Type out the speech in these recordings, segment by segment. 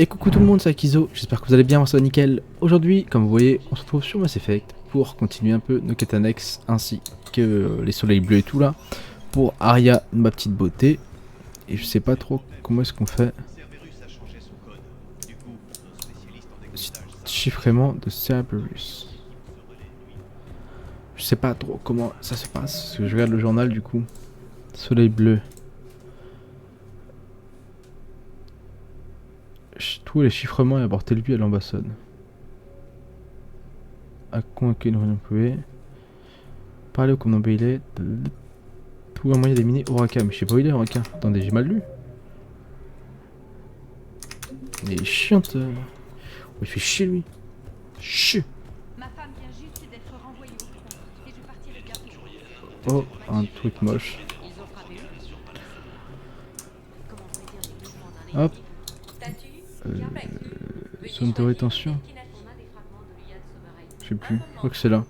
Et coucou tout le monde, c'est Akizo, j'espère que vous allez bien, moi ça va nickel. Aujourd'hui, comme vous voyez, on se retrouve sur Mass Effect pour continuer un peu nos quêtes annexes ainsi que les soleils bleus et tout là. Pour Aria, ma petite beauté. Et je sais pas trop comment est-ce qu'on fait. Chiffrement de Cerberus. Je sais pas trop comment ça se passe, parce que je regarde le journal du coup. Soleil bleu. Tous les chiffrements et apporter lui à l'ambassade. À convaincre une employée. Parler au commandant Bailey. Trouver un moyen d'éliminer Oraka. Mais je sais pas où il est Oraka. Attendez, j'ai mal lu. Il est chiante. Oh, il fait chier lui. Chut. Ma femme vient juste d'être renvoyée au front et je partirai bientôt. Oh, un truc moche. Ils ont frappé eux. Comment on pourrait dire des mouvements d'un Hop. ennemi. Zone de rétention. Je sais plus. Je crois que c'est là.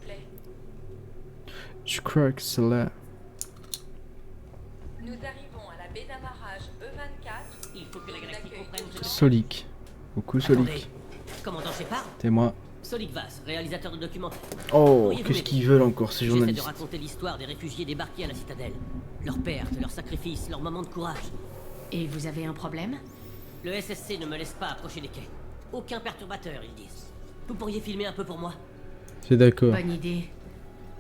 Je crois que c'est là. Nous arrivons à la baie d'amarrage E24. Il faut que la galaxie comprenne ce que Solic. Coucou Solic. Attendez. Commandant Shepard, C'est moi. Solic Vass, réalisateur de documentaire. Oh, qu'est-ce qu'ils veulent encore ces J'essaie de journalistes? raconter l'histoire des réfugiés débarqués à la citadelle. Leurs pertes, leurs sacrifices, leurs moments de courage. Et vous avez un problème? Le SSC ne me laisse pas approcher les quais. Aucun perturbateur, ils disent. Vous pourriez filmer un peu pour moi? C'est d'accord. Bonne idée.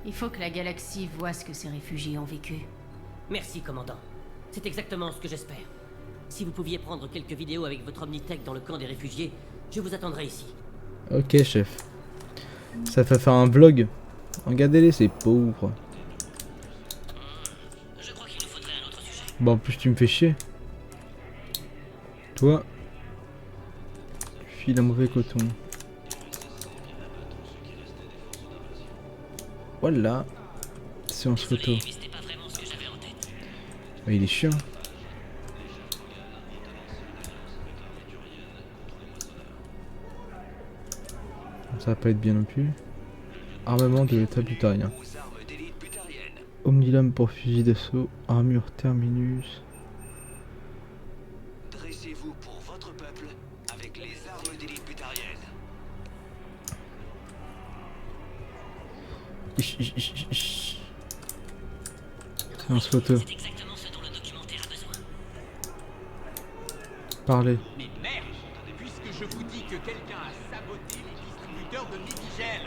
Il faut que la galaxie voie ce que ces réfugiés ont vécu. Merci, commandant. C'est exactement ce que j'espère. Si vous pouviez prendre quelques vidéos avec votre Omnitech dans le camp des réfugiés, je vous attendrai ici. Ok, chef. Ça fait faire un vlog. Regardez-les, ces pauvres. Je crois qu'il nous faudrait un autre sujet. Bon, en plus, tu me fais chier. Toi, tu files un mauvais coton. Voilà. Séance photo. Mais c'était pas vraiment ce que j'avais en tête. Ah, il est chiant. Ça va pas être bien non plus. Armement de l'état butarien. Omnilum pour fusil d'assaut. Armure terminus. Dressez-vous pour votre peuple avec les armes d'élite butarienne. Séance photo. C'est exactement ce dont le documentaire a besoin. Parler. Mais merde! Puisque je vous dis que quelqu'un a saboté les distributeurs de Midigel!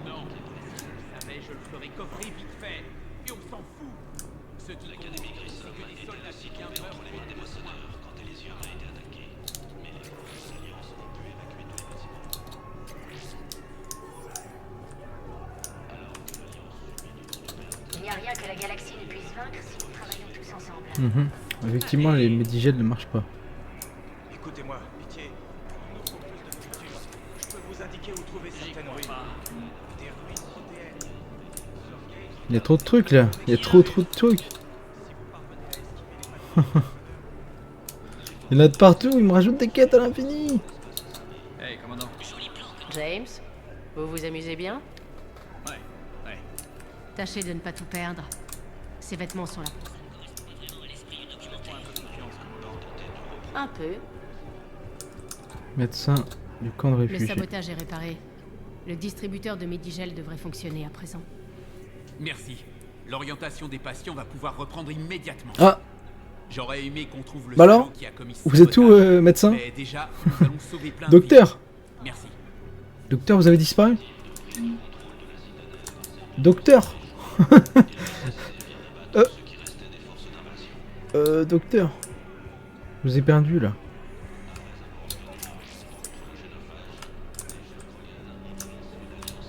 Non, si je le savais, je le ferais coffrer vite fait. Et on s'en fout! Ce qui compte, c'est que des soldats chiens meurent pour les démocéneurs quand Elysium a été attaqué. Mais l'Alliance n'a pu évacuer tous les bâtiments. Il n'y a rien que la galaxie ne puisse vaincre si nous travaillons tous ensemble. Effectivement, les médigels ne marchent pas. Écoutez-moi, pitié. Il nous faut plus de nourriture. Je peux vous indiquer où trouver certaines ruines. Des ruines protéines. Il y a trop de trucs là. Il y a trop de trucs. Il y en a de partout. Ils me rajoutent des quêtes à l'infini. Hey, commandant. James, vous vous amusez bien? Ouais. Tâchez de ne pas tout perdre. Ces vêtements sont là. Un peu. Médecin du camp de Le réfugiés. sabotage est réparé. Le distributeur de Midigel devrait fonctionner à présent. Merci. L'orientation des patients va pouvoir reprendre immédiatement. Ah, J'aurais aimé qu'on trouve le Bah alors, salaud qui a commis ce vous êtes où, sabotage. médecin? Mais déjà, nous allons sauver plein de Docteur. vies. Merci. Docteur, vous avez disparu? Docteur. Docteur. Je vous ai perdu là.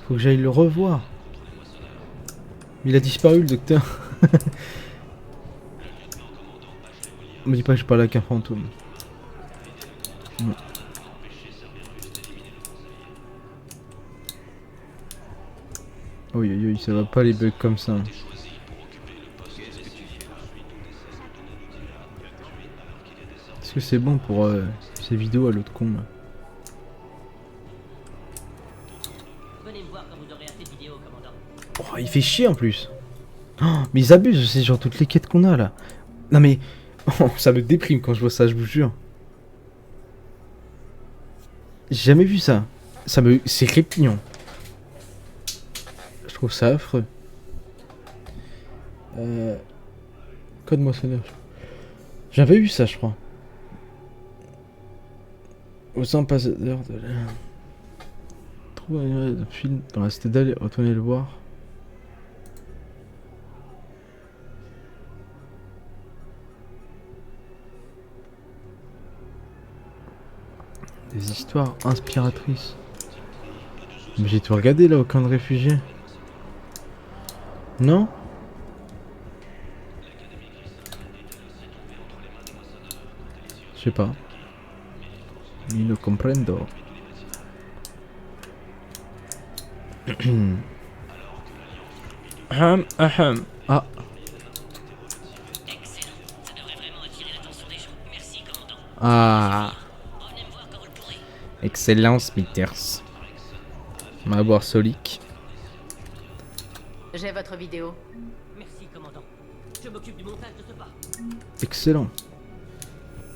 Faut que j'aille le revoir. Mais il a disparu le docteur. On me dit pas que je parle avec un fantôme. Non. Oui, oui, oui, ça va pas les bugs comme ça. Est-ce que c'est bon pour ces vidéos à l'autre con là? Venez me voir quand vous aurez assez de vidéos, commandant. Oh, il fait chier en plus. Oh, mais ils abusent, c'est genre toutes les quêtes qu'on a là. Non mais, oh, ça me déprime quand je vois ça, je vous jure. J'ai jamais vu ça. C'est répugnant. Je trouve ça affreux. Code moissonneur. J'avais vu ça, je crois. Aux ambassadeurs de la... Trouve un film dans la citadelle et retournez le voir. Des histoires inspiratrices. Mais j'ai tout regardé là au camp de réfugiés. Non? Je sais pas. Ni no comprendo. Ahem, ahem. Ah. Excellent. Ça devrait vraiment attirer l'attention des gens. Merci, commandant. Ah. Revenez me voir quand vous le pourrez. Excellent, Smithers. On va voir Solik. J'ai votre vidéo. Merci, commandant. Je m'occupe du montage de ce pas. Excellent.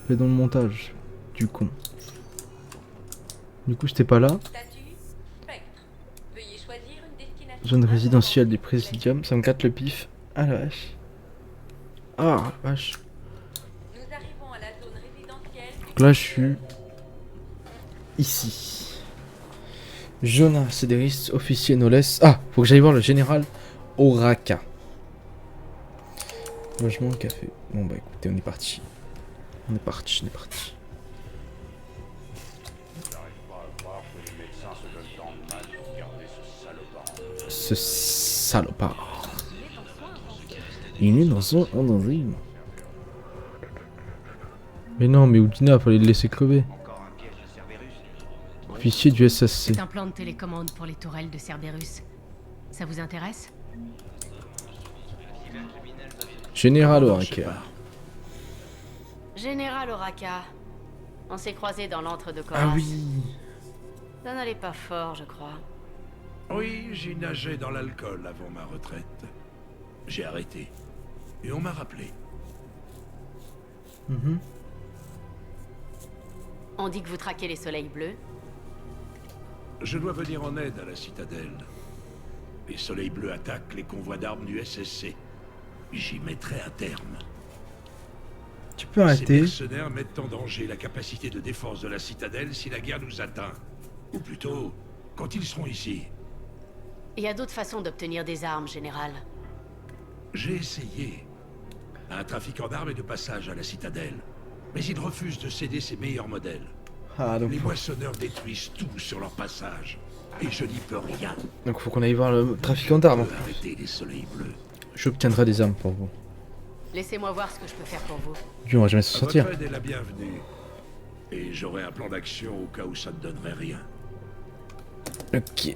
Fais dans le montage. Du con. Du coup, j'étais pas là. Statut Spectre. Veuillez choisir une destination. Zone résidentielle du Présidium. Ça me gâte le pif. Ah la vache. Ah la vache. Nous arrivons à la zone résidentielle. Donc là, je suis ici. Jonas Cédéris, officier Noles. Ah, faut que j'aille voir le général Oraka. Logement, café. Bon bah écoutez, on est parti. On est parti. Ce salopard. Il est dans son enzyme. Mais non, mais Udina, fallait le laisser crever. Officier du SSC. C'est un plan de télécommande pour les tourelles de Cerberus. Ça vous intéresse? Général Non, je sais Oraka. pas. Général Oraka. On s'est croisés dans l'antre de Coras. Ah oui. Ça n'allait pas fort, je crois. Oui, j'y nageais dans l'alcool avant ma retraite. J'ai arrêté. Et on m'a rappelé. Mhm. On dit que vous traquez les soleils bleus. Je dois venir en aide à la citadelle. Les soleils bleus attaquent les convois d'armes du SSC. J'y mettrai un terme. Tu peux Ces arrêter. mercenaires mettent en danger la capacité de défense de la citadelle si la guerre nous atteint. Ou plutôt, quand ils seront ici. Il y a d'autres façons d'obtenir des armes, général. J'ai essayé. Un trafiquant d'armes est de passage à la citadelle. Mais il refuse de céder ses meilleurs modèles. Ah donc Les moissonneurs détruisent tout sur leur passage. Et je n'y peux rien. faut qu'on aille voir le trafiquant d'armes. Je peux arrêter les soleils bleus. J'obtiendrai des armes pour vous. Laissez-moi voir ce que je peux faire pour vous. Dieu, on va jamais s'en sortir. Votre aide est la bienvenue. Et j'aurai un plan d'action au cas où ça ne donnerait rien. Ok. Si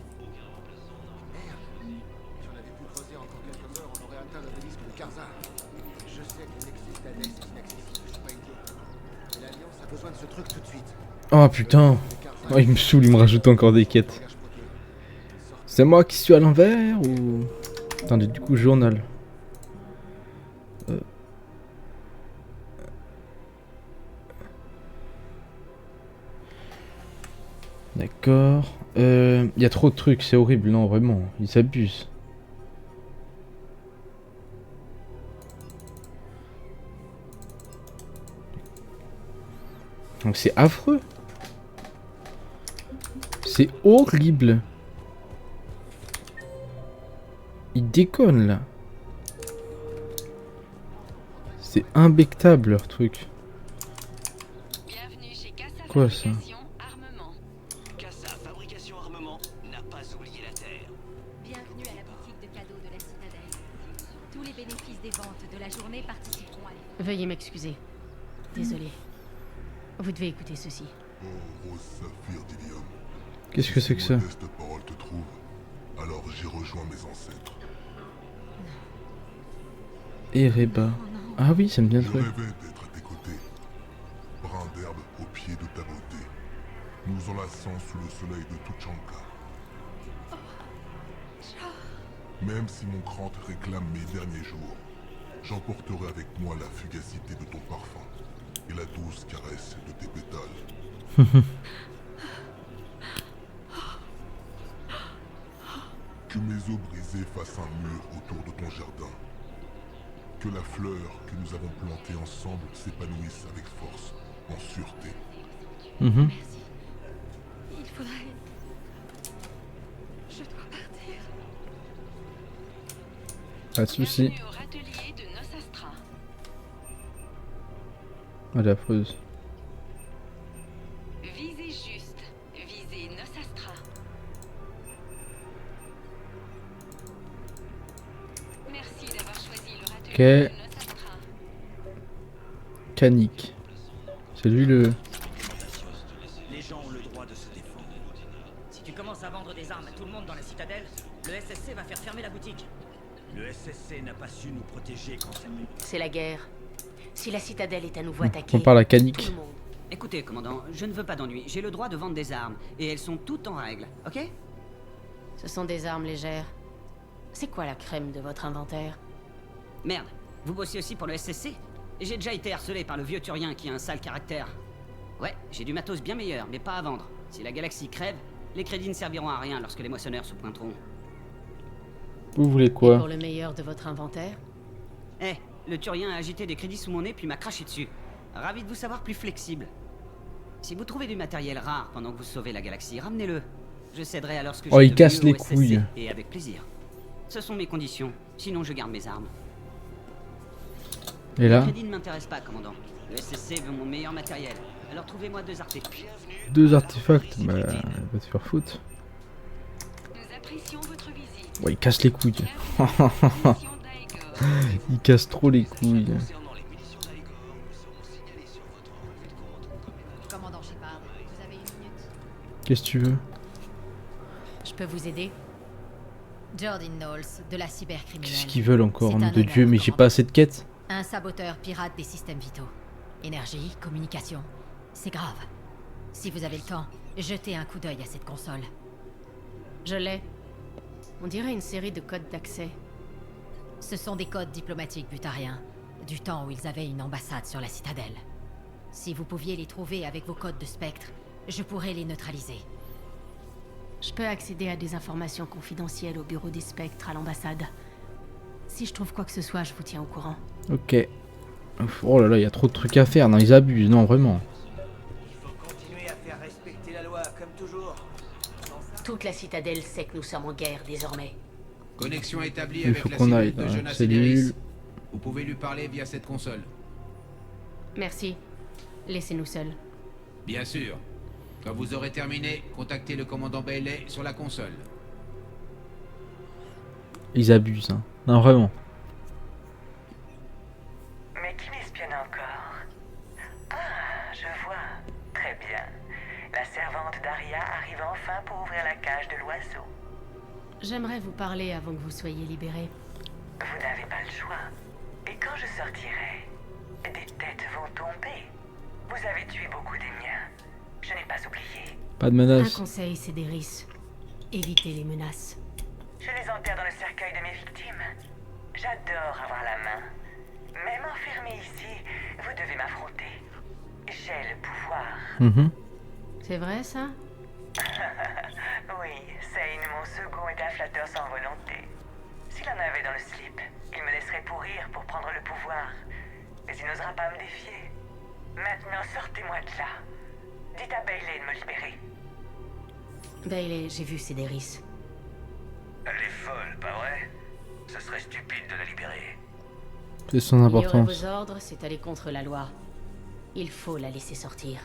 on avait pu creuser encore quelques heures, on aurait atteint l'obélisque de Karzar. Je sais que le Nexus d'Hadès est inaccessible, je suis pas idiot. Mais l'Alliance a besoin de ce truc tout de suite. Oh putain. Oh, il me saoule, il me rajoute encore des quêtes. C'est moi qui suis à l'envers ou... Attendez, du coup, journal. D'accord. Il y a trop de trucs, c'est horrible, non, vraiment. Ils s'abusent. Donc c'est affreux. C'est horrible. Ils déconnent là. C'est imbectable leur truc. Bienvenue chez Casa Quoi, ça? Fabrication Armement. Casa Fabrication Armement n'a pas oublié la Terre. Bienvenue à la boutique de cadeaux de la citadelle. Tous les bénéfices des ventes de la journée participeront à l'effort. Veuillez m'excuser. Désolé. Vous devez écouter ceci. Oh, rose saphir d'Ilium. Qu'est-ce que c'est que ça? Modeste parole te trouve. Alors j'ai rejoint mes ancêtres. Ereba. Ah oui, ça me vient Je de trouver. rêvais d'être à tes côtés. Brin d'herbe au pied de ta beauté. Nous enlaçant sous le soleil de Tuchanka. Même si mon crâne réclame mes derniers jours, j'emporterai avec moi la fugacité de ton parfum et la douce caresse de tes pétales. mes os brisés fassent un mur autour de ton jardin. Que la fleur que nous avons plantée ensemble s'épanouisse avec force, en sûreté. Mhm. Il faudrait... Je dois partir. Pas de soucis. Bienvenue au râtelier de Nosastra. Elle est affreuse. Visez juste. Visez Nosastra. Merci d'avoir choisi le râtelier Ok. de Nosastra. Canic. C'est lui le... Les gens ont le droit de se défendre. Si tu commences à vendre des armes à tout le monde dans la citadelle, le SSC va faire fermer la boutique. Le SSC n'a pas su nous protéger quand ça... C'est la guerre. Si la citadelle est à nouveau attaquée, On parle à tout Canic. le monde. Écoutez, commandant, je ne veux pas d'ennui. J'ai le droit de vendre des armes, et elles sont toutes en règle, ok? Ce sont des armes légères. C'est quoi la crème de votre inventaire? Merde, vous bossez aussi pour le SSC? J'ai déjà été harcelé par le vieux Turien qui a un sale caractère. Ouais, j'ai du matos bien meilleur, mais pas à vendre. Si la galaxie crève, les crédits ne serviront à rien lorsque les moissonneurs se pointeront. Vous voulez Et quoi? pour le meilleur de votre inventaire? Eh, le Turien a agité des crédits sous mon nez puis m'a craché dessus. Ravi de vous savoir plus flexible. Si vous trouvez du matériel rare pendant que vous sauvez la galaxie, ramenez-le. Je céderai alors ce que Oh, j'ai il de casse mieux les au SSC, couilles. et avec plaisir. Ce sont mes conditions, sinon je garde mes armes. Et Les là, crédits ne m'intéressent pas, commandant. Le SSC veut mon meilleur matériel. Alors trouvez-moi 2 artés. 2 artefacts. Bah, elle va te faire foutre. Nous apprécions votre visite. Ouais, il casse les couilles. Bienvenue à la mission d'Aegor. Il casse trop les couilles. Commandant Shepard, vous avez une minute. Qu'est-ce que tu veux? Je peux vous aider? Jordan Knowles, de la cybercriminelle. Qu'est-ce qu'ils veulent encore, C'est nom un de honneur, Dieu, mais j'ai commandant. pas assez de quêtes. Un saboteur pirate des systèmes vitaux. Énergie, communication. C'est grave. Si vous avez le temps, jetez un coup d'œil à cette console. Je l'ai. On dirait une série de codes d'accès. Ce sont des codes diplomatiques butariens, du temps où ils avaient une ambassade sur la citadelle. Si vous pouviez les trouver avec vos codes de spectre, je pourrais les neutraliser. Je peux accéder à des informations confidentielles au bureau des spectres à l'ambassade. Si je trouve quoi que ce soit, je vous tiens au courant. Ok. Oh là là, il y a trop de trucs à faire. Non, ils abusent. Non, vraiment. Il faut continuer à faire respecter la loi, comme toujours. Toute la citadelle sait que nous sommes en guerre désormais. Connexion établie Il avec faut la qu'on cellule aille de dans la Jonas cellule. Sideris. Vous pouvez lui parler via cette console. Merci. Laissez-nous seuls. Bien sûr. Quand vous aurez terminé, contactez le commandant Bailey sur la console. Ils abusent. Hein. Non, vraiment. Mais qui m'espionne encore? Ah, je vois. Très bien. La servante d'Aria arrive enfin pour ouvrir la cage de l'oiseau. J'aimerais vous parler avant que vous soyez libérés. Vous n'avez pas le choix. Et quand je sortirai, des têtes vont tomber. Vous avez tué beaucoup des miens. Je n'ai pas oublié. Pas de Un menace. conseil, Cédéris. Évitez les menaces. Je les enterre dans le cercueil de mes victimes. J'adore avoir la main. Même enfermé ici, vous devez m'affronter. J'ai le pouvoir. Mhm. C'est vrai, ça? Oui, Seine, mon second, est un flatteur sans volonté. S'il en avait dans le slip, il me laisserait pourrir pour prendre le pouvoir. Mais il n'osera pas me défier. Maintenant, sortez-moi de là. Dites à Bailey de me libérer. Bailey, j'ai vu Cédéris. Elle est folle, pas vrai? Ce serait stupide de la libérer. C'est sans Ignorer importance. vos ordres, c'est aller contre la loi. Il faut la laisser sortir.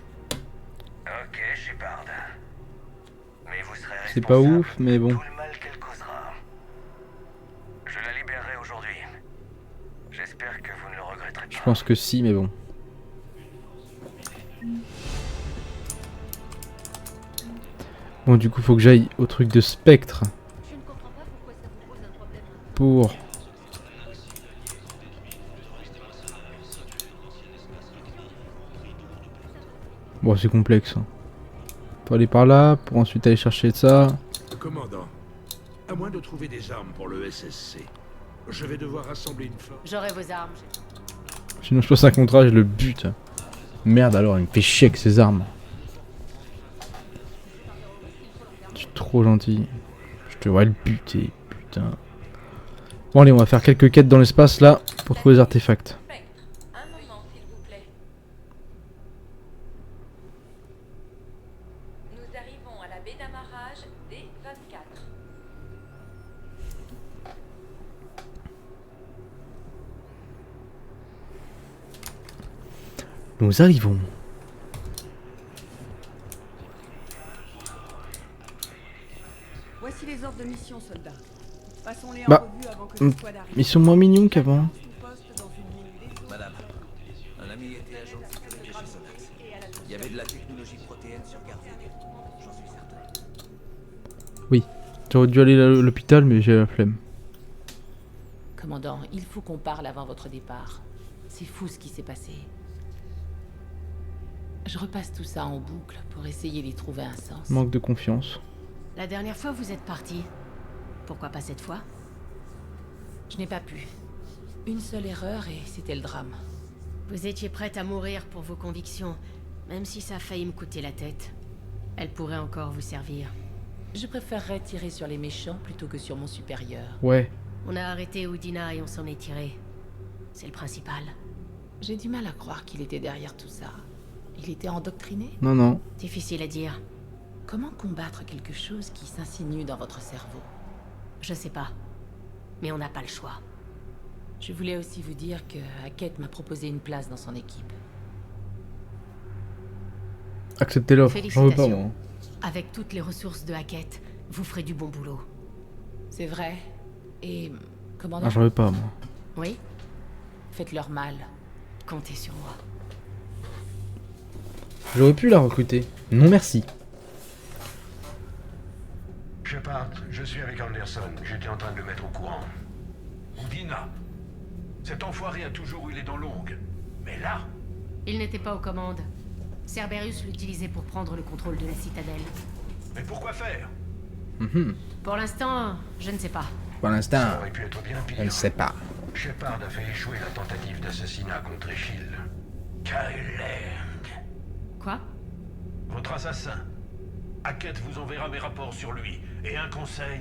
Ok, Shepard. Mais vous serez C'est pas responsable ouf, mais bon. de tout le mal qu'elle causera. Je la libérerai aujourd'hui. J'espère que vous ne le regretterez pas. Je pense que si, mais bon. Bon, du coup, faut que j'aille au truc de spectre. Je ne comprends pas pourquoi ça vous pose un problème. Pour... Bon, c'est complexe. Hein. Faut aller par là, pour ensuite aller chercher ça. Commandant, à moins de trouver des armes pour le SSC, je vais devoir rassembler une force. J'aurai vos armes. Sinon, je passe un contrat, je le bute. Merde, alors, il me fait chier avec ses armes. Je suis trop gentil. Je devrais le buter. Putain. putain. Bon allez, on va faire quelques quêtes dans l'espace là pour trouver les artefacts. Un moment, s'il vous plaît. Nous arrivons à la baie d'amarrage D24. Nous arrivons. Voici les ordres de mission, soldats. Passons-les en Bah, revue avant que l'escouade arrive. ils sont moins mignons qu'avant. Madame, un ami était agent de sécurité chez Sonax. Il y avait de la technologie protéenne sur Garvin. J'en suis certain. Oui, j'aurais dû aller à l'hôpital mais j'ai la flemme. Commandant, il faut qu'on parle avant votre départ. C'est fou ce qui s'est passé. Je repasse tout ça en boucle pour essayer d'y trouver un sens. Manque de confiance. La dernière fois, vous êtes parti. Pourquoi pas cette fois? Je n'ai pas pu. Une seule erreur et c'était le drame. Vous étiez prête à mourir pour vos convictions, même si ça a failli me coûter la tête. Elle pourrait encore vous servir. Je préférerais tirer sur les méchants plutôt que sur mon supérieur. Ouais. On a arrêté Houdina et on s'en est tiré. C'est le principal. J'ai du mal à croire qu'il était derrière tout ça. Il était endoctriné? Non, non. Difficile à dire. Comment combattre quelque chose qui s'insinue dans votre cerveau? Je sais pas. Mais on n'a pas le choix. Je voulais aussi vous dire que Hackett m'a proposé une place dans son équipe. Acceptez l'offre, j'en veux pas moi. Avec toutes les ressources de Hackett, vous ferez du bon boulot. C'est vrai. Et... comment... Ah, j'en veux pas moi. Oui? Faites-leur mal. Comptez sur moi. J'aurais pu la recruter. Non merci. Shepard, je suis avec Anderson. J'étais en train de le mettre au courant. Houdina. Cet enfoiré a toujours eu les dents longues. Mais là... Il n'était pas aux commandes. Cerberus l'utilisait pour prendre le contrôle de la citadelle. Mais pourquoi faire? Pour l'instant, je ne sais pas. Pour l'instant, Ça aurait pu être bien pire. je ne sais pas. Shepard a fait échouer la tentative d'assassinat contre Echil. Kyle Lang. Quoi? Votre assassin. Hackett vous enverra mes rapports sur lui. Et un conseil,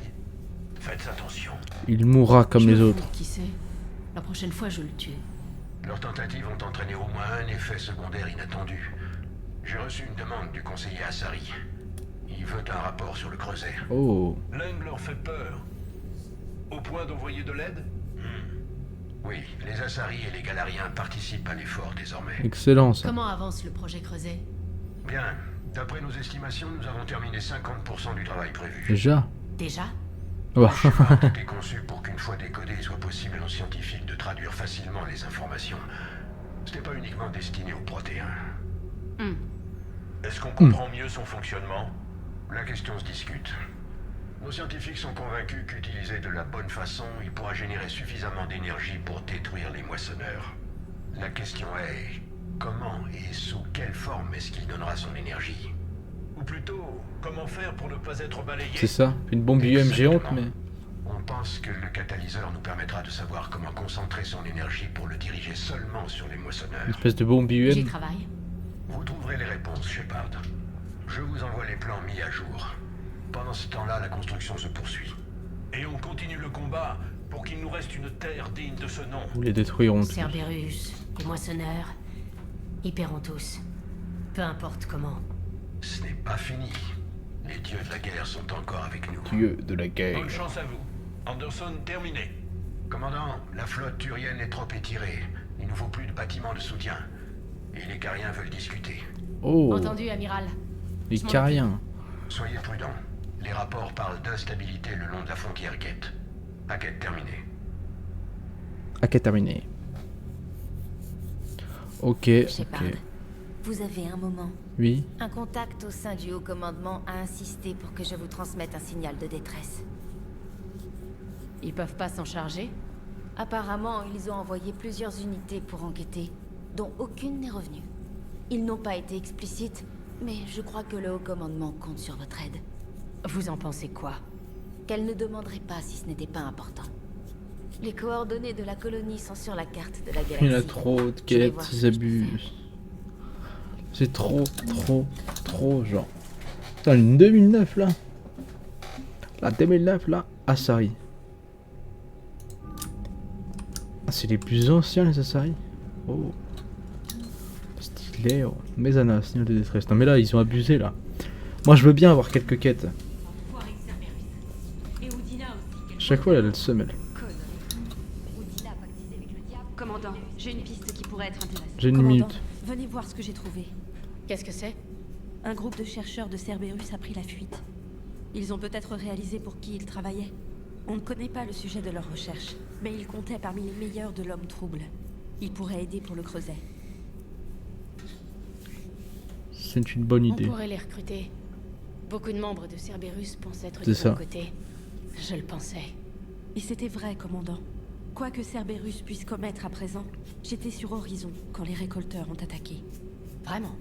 faites attention. Il mourra comme les autres. Qui sait? La prochaine fois, je le tue. Leurs tentatives ont entraîné au moins un effet secondaire inattendu. J'ai reçu une demande du conseiller Assari. Il veut un rapport sur le creuset. Oh. Lang leur fait peur. Au point d'envoyer de l'aide? Oui, les Assari et les Galariens participent à l'effort désormais. Excellent ça. Comment avance le projet Creuset? Bien. D'après nos estimations, nous avons terminé 50% du travail prévu. Déjà? Déjà? Ouais. Shepard a été conçu pour qu'une fois décodé, il soit possible aux scientifiques de traduire facilement les informations. Ce n'est pas uniquement destiné aux protéins. Est-ce qu'on comprend mieux son fonctionnement? La question se discute. Nos scientifiques sont convaincus qu'utilisé de la bonne façon, il pourra générer suffisamment d'énergie pour détruire les moissonneurs. La question est, comment et sous quelle forme est-ce qu'il donnera son énergie? Ou plutôt, comment faire pour ne pas être balayé? C'est ça, une bombe IM géante mais... On pense que le catalyseur nous permettra de savoir comment concentrer son énergie pour le diriger seulement sur les moissonneurs. Une espèce de bombe J'y IM. travaille. Vous trouverez les réponses, Shepard. Je vous envoie les plans mis à jour. Pendant ce temps-là, la construction se poursuit. Et on continue le combat pour qu'il nous reste une terre digne de ce nom. Nous les détruirons tous. Cerberus, les moissonneurs, ils paieront tous. Peu importe comment. Ce n'est pas fini. Les dieux de la guerre sont encore avec nous. Dieu de la guerre. Bonne chance à vous. Anderson, terminé. Commandant, la flotte turienne est trop étirée. Il nous faut plus de bâtiments de soutien. Et les Cariens veulent discuter. Oh. Entendu, amiral. Les Cariens. Soyez prudents. Les rapports parlent d'instabilité le long de la frontière Geth. Hackett terminé. Hackett terminé. Ok, Shepard, ok. vous avez un moment. Oui. Un contact au sein du haut commandement a insisté pour que je vous transmette un signal de détresse. Ils peuvent pas s'en charger? Apparemment, ils ont envoyé plusieurs unités pour enquêter, dont aucune n'est revenue. Ils n'ont pas été explicites, mais je crois que le haut commandement compte sur votre aide. Vous en pensez quoi? Qu'elle ne demanderait pas si ce n'était pas important. Les coordonnées de la colonie sont sur la carte de la galaxie. Il y en a trop de quêtes, ils abusent. C'est trop, genre. Putain, une 2009 là. La 2009 là, Assari. c'est les plus anciens les Asari. Oh. Stylé. Oh. Mezana, signal de détresse. Non mais là, ils ont abusé là. Moi, je veux bien avoir quelques quêtes. Chaque fois, elle a le seum, elle. Commandant, j'ai une piste qui pourrait être intéressante. J'ai une Commandant, minute. venez voir ce que j'ai trouvé. Qu'est-ce que c'est? Un groupe de chercheurs de Cerberus a pris la fuite. Ils ont peut-être réalisé pour qui ils travaillaient. On ne connaît pas le sujet de leur recherche, mais ils comptaient parmi les meilleurs de l'homme trouble. Ils pourraient aider pour le creuset. C'est une bonne idée. On pourrait les recruter. Beaucoup de membres de Cerberus pensent être C'est du ça. bon côté. Je le pensais. Et c'était vrai, commandant. Quoi que Cerberus puisse commettre à présent, j'étais sur Horizon quand les récolteurs ont attaqué. Vraiment?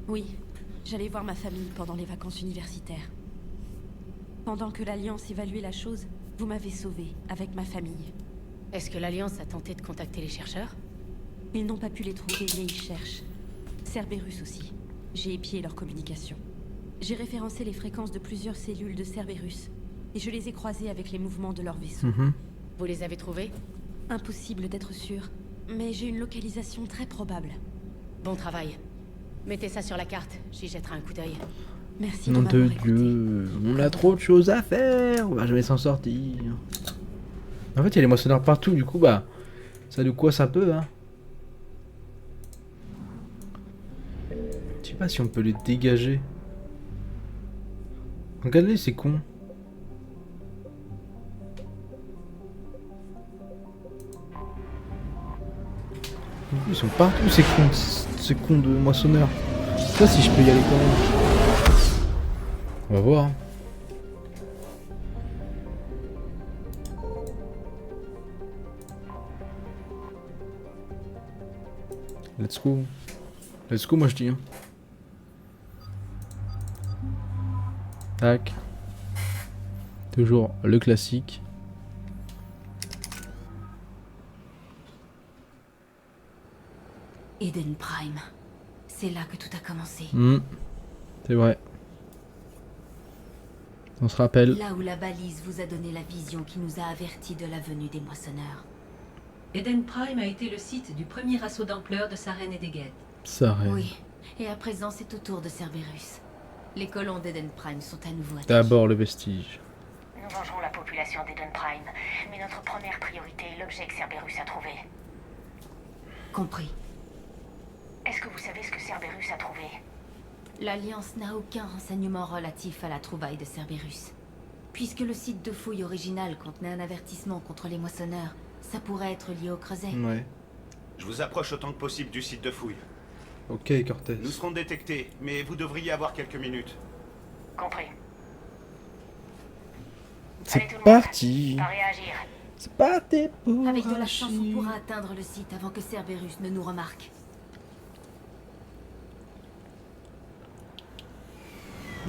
Oui, j'allais voir ma famille pendant les vacances universitaires. Pendant que l'Alliance évaluait la chose, vous m'avez sauvé avec ma famille. Est-ce que l'Alliance a tenté de contacter les chercheurs? Ils n'ont pas pu les trouver, mais ils cherchent. Cerberus aussi. J'ai épié leur communication. J'ai référencé les fréquences de plusieurs cellules de Cerberus, et je les ai croisées avec les mouvements de leur vaisseau. Vous les avez trouvés? Impossible d'être sûr, mais j'ai une localisation très probable. Bon travail. Mettez ça sur la carte, j'y jetterai un coup d'œil. Merci Nom de de m'avoir écouté. Dieu, on a trop de choses à faire, on va jamais s'en sortir. En fait, il y a les moissonneurs partout, du coup, bah, ça de quoi ça peut, hein. Je sais pas si on peut les dégager. Regardez, c'est con. Du coup, ils sont partout, ces cons de moissonneurs. Je sais pas si je peux y aller quand même. On va voir. Let's go. Let's go, moi je dis. Hein. Tac. Toujours le classique. Eden Prime. C'est là que tout a commencé. C'est vrai. On se rappelle. Là où la balise vous a donné la vision qui nous a avertis de la venue des moissonneurs. Eden Prime a été le site du premier assaut d'ampleur de Saren et des Geth. Saren. Oui, et à présent c'est au tour de Cerberus. Les colons d'Eden Prime sont à nouveau attaqués. D'abord le vestige. Nous vengerons la population d'Eden Prime, mais notre première priorité est l'objet que Cerberus a trouvé. Compris. Est-ce que vous savez ce que Cerberus a trouvé? L'Alliance n'a aucun renseignement relatif à la trouvaille de Cerberus. Puisque le site de fouille original contenait un avertissement contre les moissonneurs, ça pourrait être lié au creuset. Ouais. Je vous approche autant que possible du site de fouille. Ok, Cortez. Nous serons détectés, mais vous devriez avoir quelques minutes. Compris. C'est parti. Paré à agir. C'est parti pour Avec de la chance, on pourra atteindre le site avant que Cerberus ne nous remarque.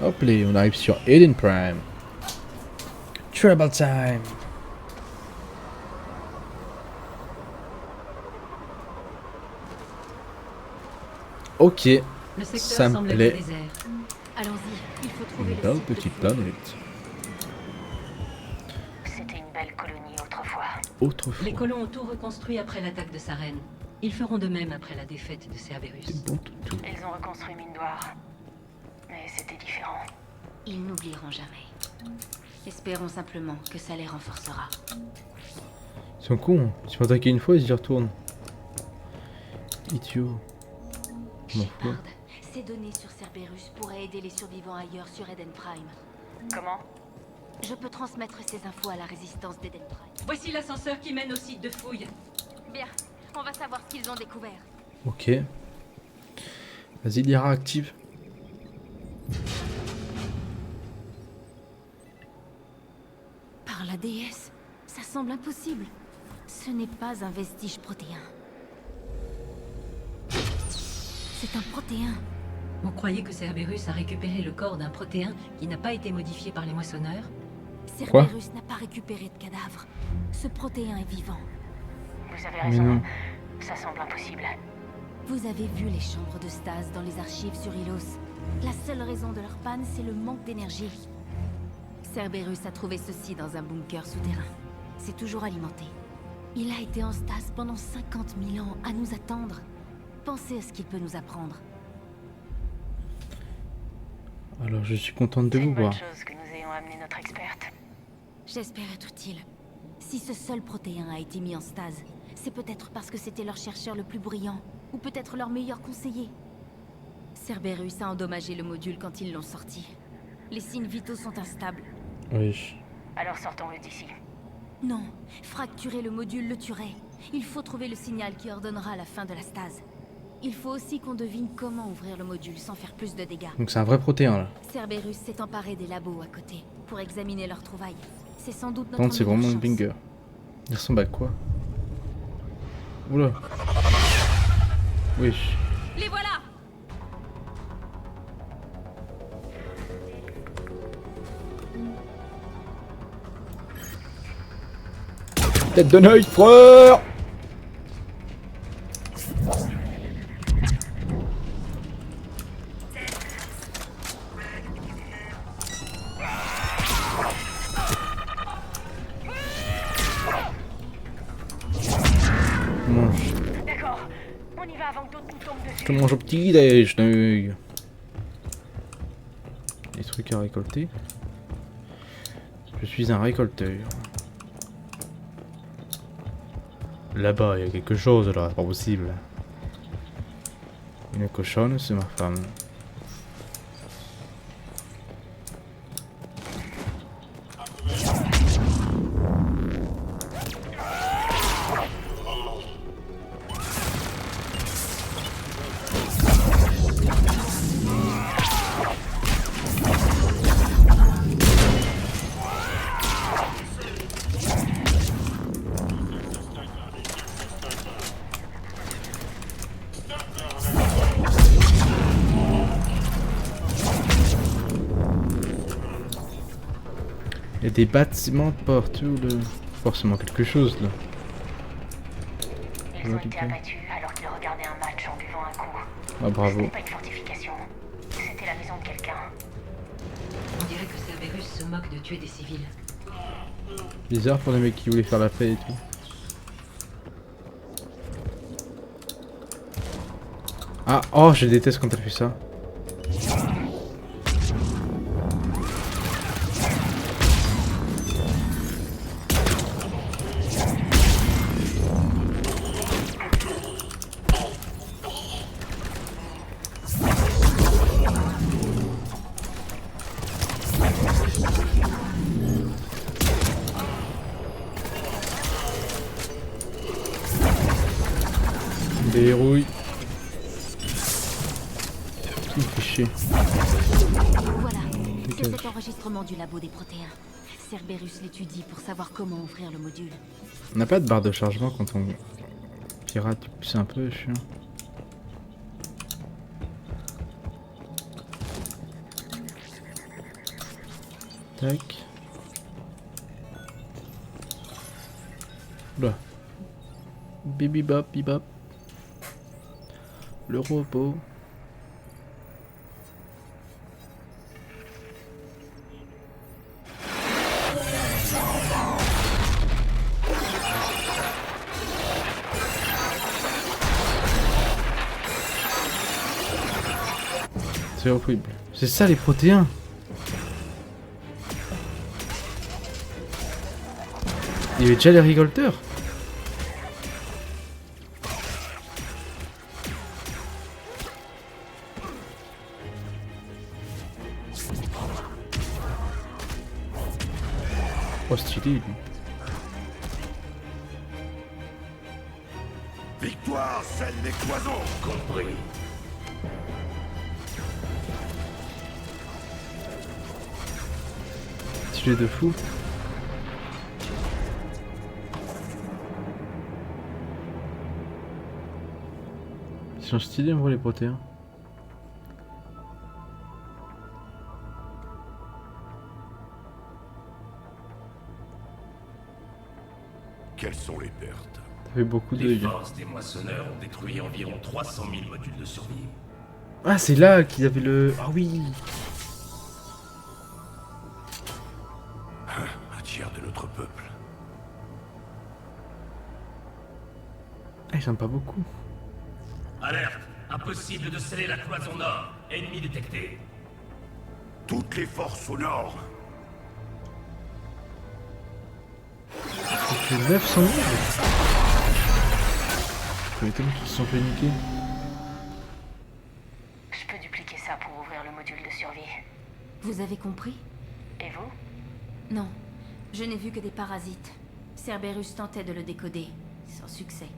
Hop là, on arrive sur Eden Prime. Trouble time. Ok, Le secteur ça me semble plaît. être désert. Allons-y, il faut trouver Une le belle site de petite fouille. planète. C'était une belle colonie autrefois. Autrefois. Les colons ont tout reconstruit après l'attaque de Saren. Ils feront de même après la défaite de Cerberus. Ils ont reconstruit Mindoir. Mais c'était différent. Ils n'oublieront jamais. Espérons simplement que ça les renforcera. Ils sont cons. Ils se font attaquer une fois, ils y retournent. Idiot. Je m'en fous. Ces données sur Cerberus pourraient aider les survivants ailleurs sur Eden Prime. Comment? Je peux transmettre ces infos à la résistance d'Eden Prime. Voici l'ascenseur qui mène au site de fouille. Bien, on va savoir ce qu'ils ont découvert. Ok. Vas-y, Lyra, active. Par la déesse, ça semble impossible. Ce n'est pas un vestige protéin. C'est un protéin. Vous croyez que Cerberus a récupéré le corps d'un protéin qui n'a pas été modifié par les moissonneurs? Cerberus n'a pas récupéré de cadavre. Ce protéin est vivant. Vous avez raison. Ça semble impossible. Vous avez vu les chambres de stase dans les archives sur Ilos. La seule raison de leur panne, c'est le manque d'énergie. Cerberus a trouvé ceci dans un bunker souterrain. C'est toujours alimenté. Il a été en stase pendant 50 000 ans à nous attendre. Pensez à ce qu'il peut nous apprendre. Alors je suis contente de vous voir. chose que nous ayons amené notre experte. J'espère être utile. Si ce seul protéin a été mis en stase, c'est peut-être parce que c'était leur chercheur le plus brillant, ou peut-être leur meilleur conseiller. Cerberus a endommagé le module quand ils l'ont sorti. Les signes vitaux sont instables. Oui. Alors sortons-le d'ici. Non, fracturer le module le tuerait. Il faut trouver le signal qui ordonnera la fin de la stase. Il faut aussi qu'on devine comment ouvrir le module sans faire plus de dégâts. Donc c'est un vrai protéin là. Cerberus s'est emparé des labos à côté pour examiner leurs trouvailles. C'est sans doute Par notre contre c'est vraiment meilleure une chance. banger. Il ressemble à quoi? Oula. Oui. Les voilà! Tête de Night, frère! Mange. D'accord, on y va avant que d'autres nous tombent dessus. Je mange au petit déjeuner. Des trucs à récolter. Je suis un récolteur. Là-bas, il y a quelque chose là, pas possible. Une cochonne, c'est ma femme. Il y a des bâtiments partout là. Forcément quelque chose là. Ils ont été abattus alors qu'ils regardaient un match en buvant un coup. Ah bravo. C'était pas une fortification, c'était la maison de quelqu'un. On dirait que Cerberus se moque de tuer des civils. Bizarre pour les mecs qui voulaient faire la paix et tout. Ah, oh, je déteste quand elle fait ça. Dérouille. Il me fait chier. Voilà, c'est Dégage. cet enregistrement du labo des protéins. Cerberus l'étudie pour savoir comment ouvrir le module. On n'a pas de barre de chargement quand on pirate, c'est un peu chiant. Tac. Oula. Bibibop, bibop. Le robot. C'est horrible. C'est ça les protéins. Il y avait déjà les récolteurs. Oh stylé lui. Victoire, celle des cloisons. Compris. Stylé de fou. Ils sont stylés en vrai les protéins. Quelles sont les pertes? Ça fait beaucoup de Les dégâts. forces des moissonneurs ont détruit environ 300 000 modules de survie. Ah c'est là qu'il y avait le... Ah oui. Un tiers de notre peuple. ils sont pas beaucoup. Alerte! Impossible de sceller la cloison nord. Ennemi détecté. Toutes les forces au nord. Les 900 000. Je m'étonne qu'ils se sont fait niquer. Je peux dupliquer ça pour ouvrir le module de survie. Vous avez compris? Et vous? Non, je n'ai vu que des parasites. Cerberus tentait de le décoder, sans succès.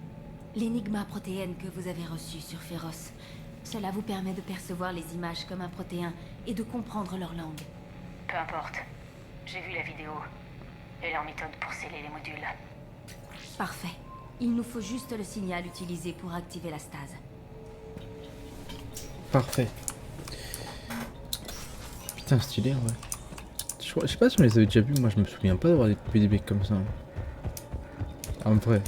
L'énigma protéenne que vous avez reçu sur Féroce, cela vous permet de percevoir les images comme un protéin et de comprendre leur langue. Peu importe. J'ai vu la vidéo. Et leur méthode pour sceller les modules. Parfait. Il nous faut juste le signal utilisé pour activer la stase. Parfait. Putain, stylé, ouais. Je sais pas si on les avait déjà vus, moi je me souviens pas d'avoir des PDB comme ça. En vrai.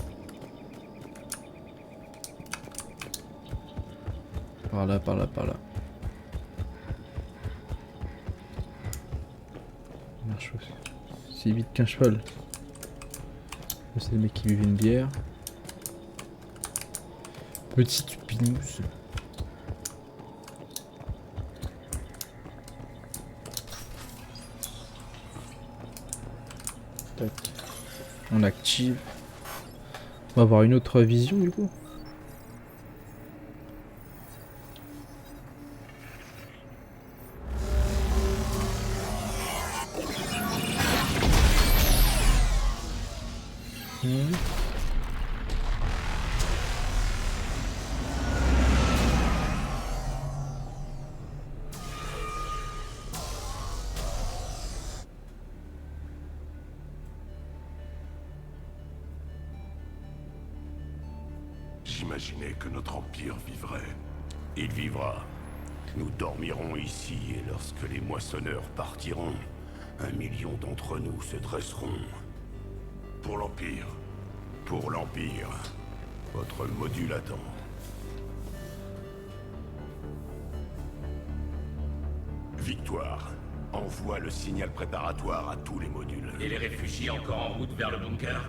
Par là, par là, par là. Marche aussi. C'est vite qu'un cheval. C'est le mec qui buvait une bière. Petit stupinous. Tac. On active. On va avoir une autre vision du coup. J'imaginais que notre empire vivrait. Il vivra. Nous dormirons ici et lorsque les moissonneurs partiront, 1 million d'entre nous se dresseront. Pour l'empire. Pour l'empire. Votre module attend. Victoire. Envoie le signal préparatoire à tous les modules. Et les réfugiés encore en route vers le bunker?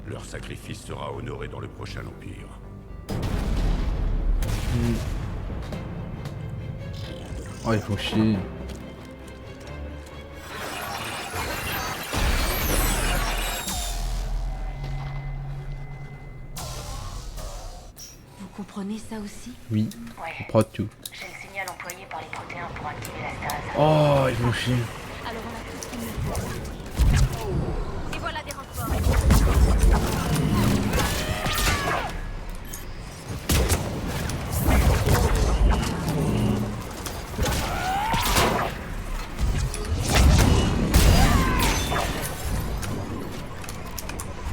Leur sacrifice sera honoré dans le prochain empire. Oh, il faut chier. Vous comprenez ça aussi? Oui, Ouais. on prend tout. J'ai le signal employé par les protéins pour activer la stase. Oh, il faut chier. Alors on a tout ce qu'il nous faut. Et voilà des renforts.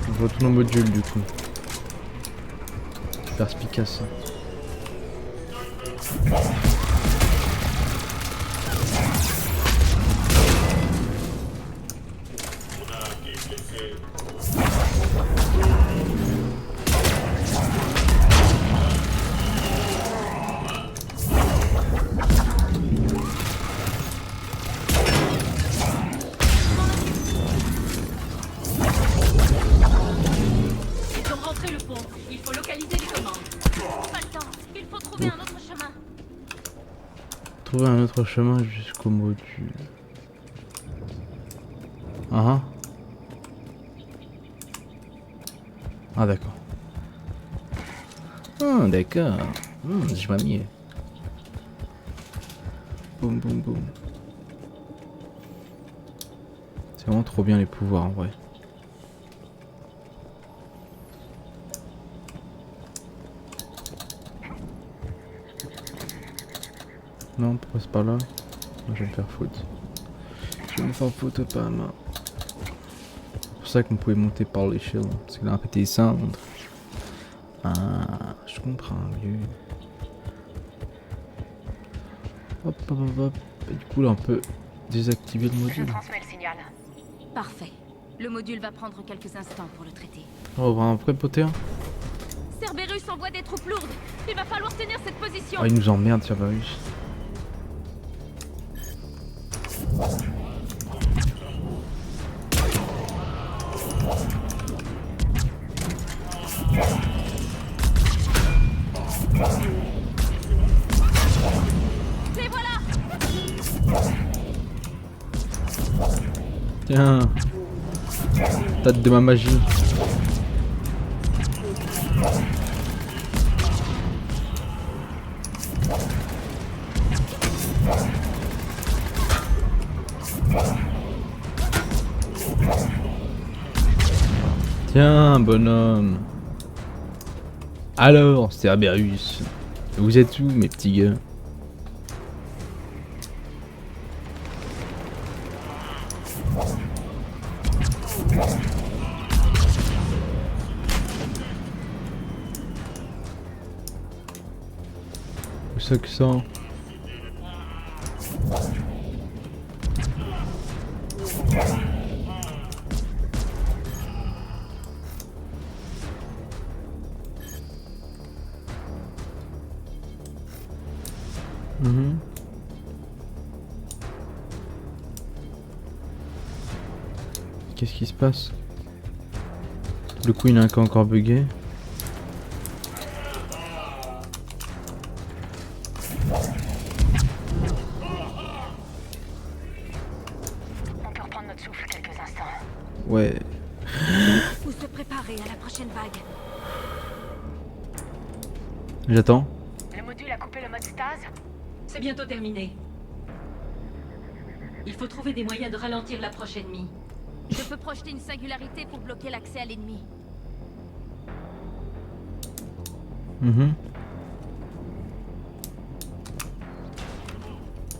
On retourne au module du coup. Perspicace. Ils ont rentré le pont. Il faut localiser les commandes. Pas le temps. Il faut trouver un autre chemin. Trouver un autre chemin jusqu'au module. Ah ah d'accord. Ah d'accord. Je m'ai mis. Boum boum boum. C'est vraiment trop bien les pouvoirs en vrai. Non, pourquoi c'est pas là? Moi, je vais me faire foutre. Je vais me faire foutre pas à main. C'est pour ça qu'on pouvait monter par l'échelle. Parce qu'il a un peu descendre. Ah, je comprends mieux. Hop, hop, hop, hop. Et du coup, là, on peut désactiver le Je module. transmets le signal. Parfait. Le module va prendre quelques instants pour le traiter. On va voir un vrai poté. Cerberus envoie des troupes lourdes. Il va falloir tenir cette position. Oh, il nous emmerde, Cerberus. Tiens. Tête de ma magie. Tiens, bonhomme. Alors, Cerberus, vous êtes où, mes petits gars? Où ça que ça? Qu'est-ce qui se passe? Le coup il a un cas encore bugué. On peut reprendre notre souffle quelques instants. Ouais. Faut se préparer à la prochaine vague. J'attends. Le module a coupé le mode stase. C'est bientôt terminé. Il faut trouver des moyens de ralentir l'approche ennemie. Je peux projeter une singularité pour bloquer l'accès à l'ennemi.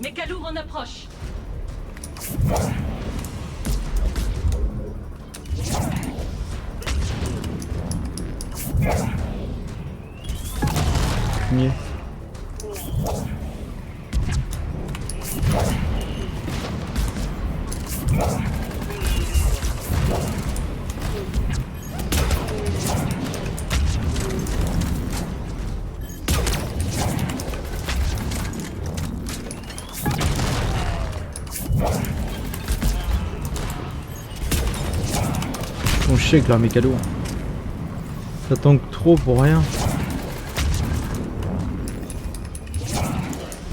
Mécalour en approche. Mieux. Ils font chier avec leur mécalo. Ça tank trop pour rien.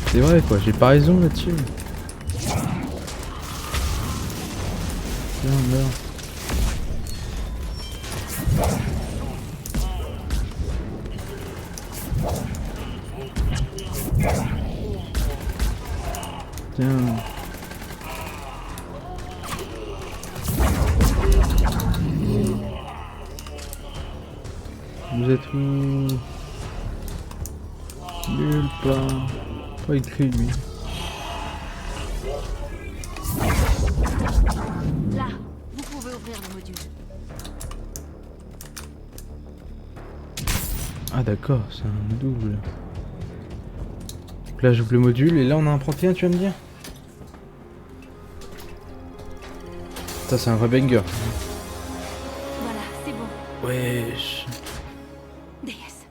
C'est vrai quoi, j'ai pas raison là-dessus. Tiens, meurs. Tiens. Vous êtes où? Nulle part. Pas écrit lui. Là, vous pouvez ouvrir le module. Ah d'accord, c'est un double. Donc là j'ouvre le module et là on a un 31, tu vas me dire? Ça c'est un vrai banger. Voilà, c'est bon. Wesh. Déesse.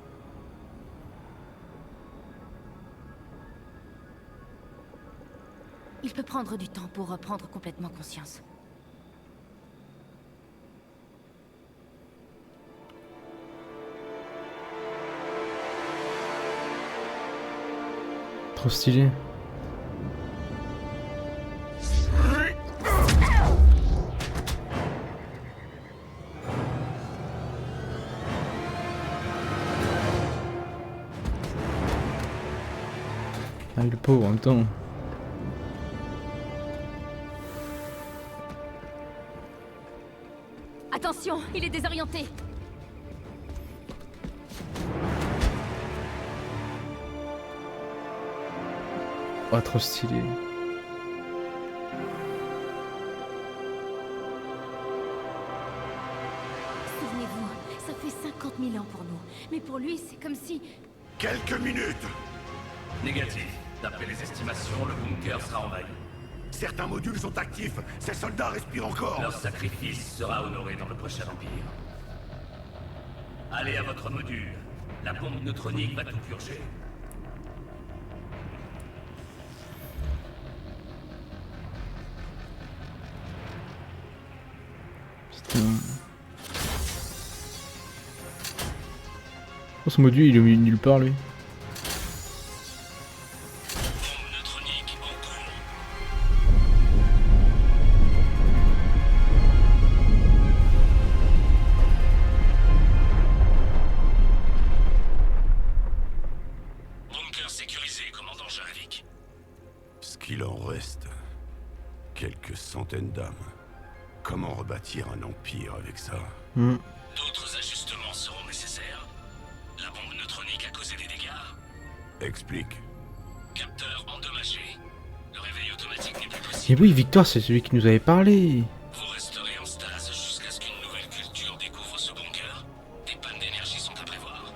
Il peut prendre du temps pour reprendre complètement conscience. Trop stylé. Ah le pauvre en même temps. Attention, il est désorienté. Oh trop stylé. Souvenez-vous, ça fait 50 000 ans pour nous. Mais pour lui, c'est comme si... Quelques minutes. Négatif. D'après les estimations, le bunker sera envahi. Certains modules sont actifs. Ces soldats respirent encore. Leur sacrifice sera honoré dans le prochain empire. Allez à votre module. La bombe neutronique va tout purger. Putain. Oh, ce module il est mis nulle part lui. qu'il en reste quelques centaines d'âmes. Comment rebâtir un empire avec ça? D'autres ajustements seront nécessaires. La bombe neutronique a causé des dégâts. Explique. Capteur endommagé. Le réveil automatique n'est plus Et possible. oui, Victor, c'est celui qui nous avait parlé. Vous resterez en stase jusqu'à ce qu'une nouvelle culture découvre ce bunker. Des pannes d'énergie sont à prévoir.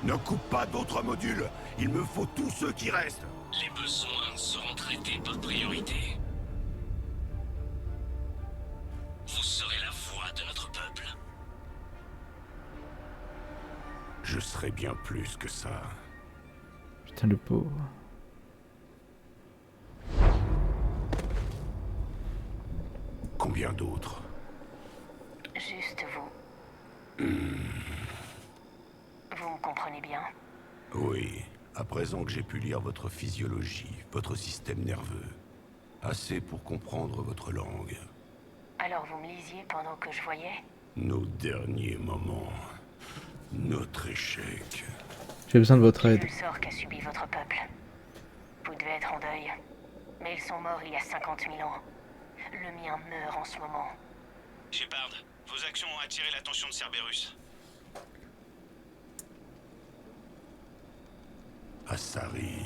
Ne coupe pas d'autres modules. Il me faut tous ceux qui restent. Les besoins seront traités par priorité. Vous serez la voix de notre peuple. Je serai bien plus que ça. Putain, le pauvre. Combien d'autres? Juste vous. Vous me comprenez bien? Oui, à présent que j'ai pu lire votre physiologie, votre système nerveux. Assez pour comprendre votre langue. Alors vous me lisiez pendant que je voyais? Nos derniers moments. Notre échec. J'ai besoin de votre aide. Le sort qu'a subi votre peuple. Vous devez être en deuil. Mais ils sont morts il y a 50 000 ans. Le mien meurt en ce moment. Shepard, vos actions ont attiré l'attention de Cerberus. Asari.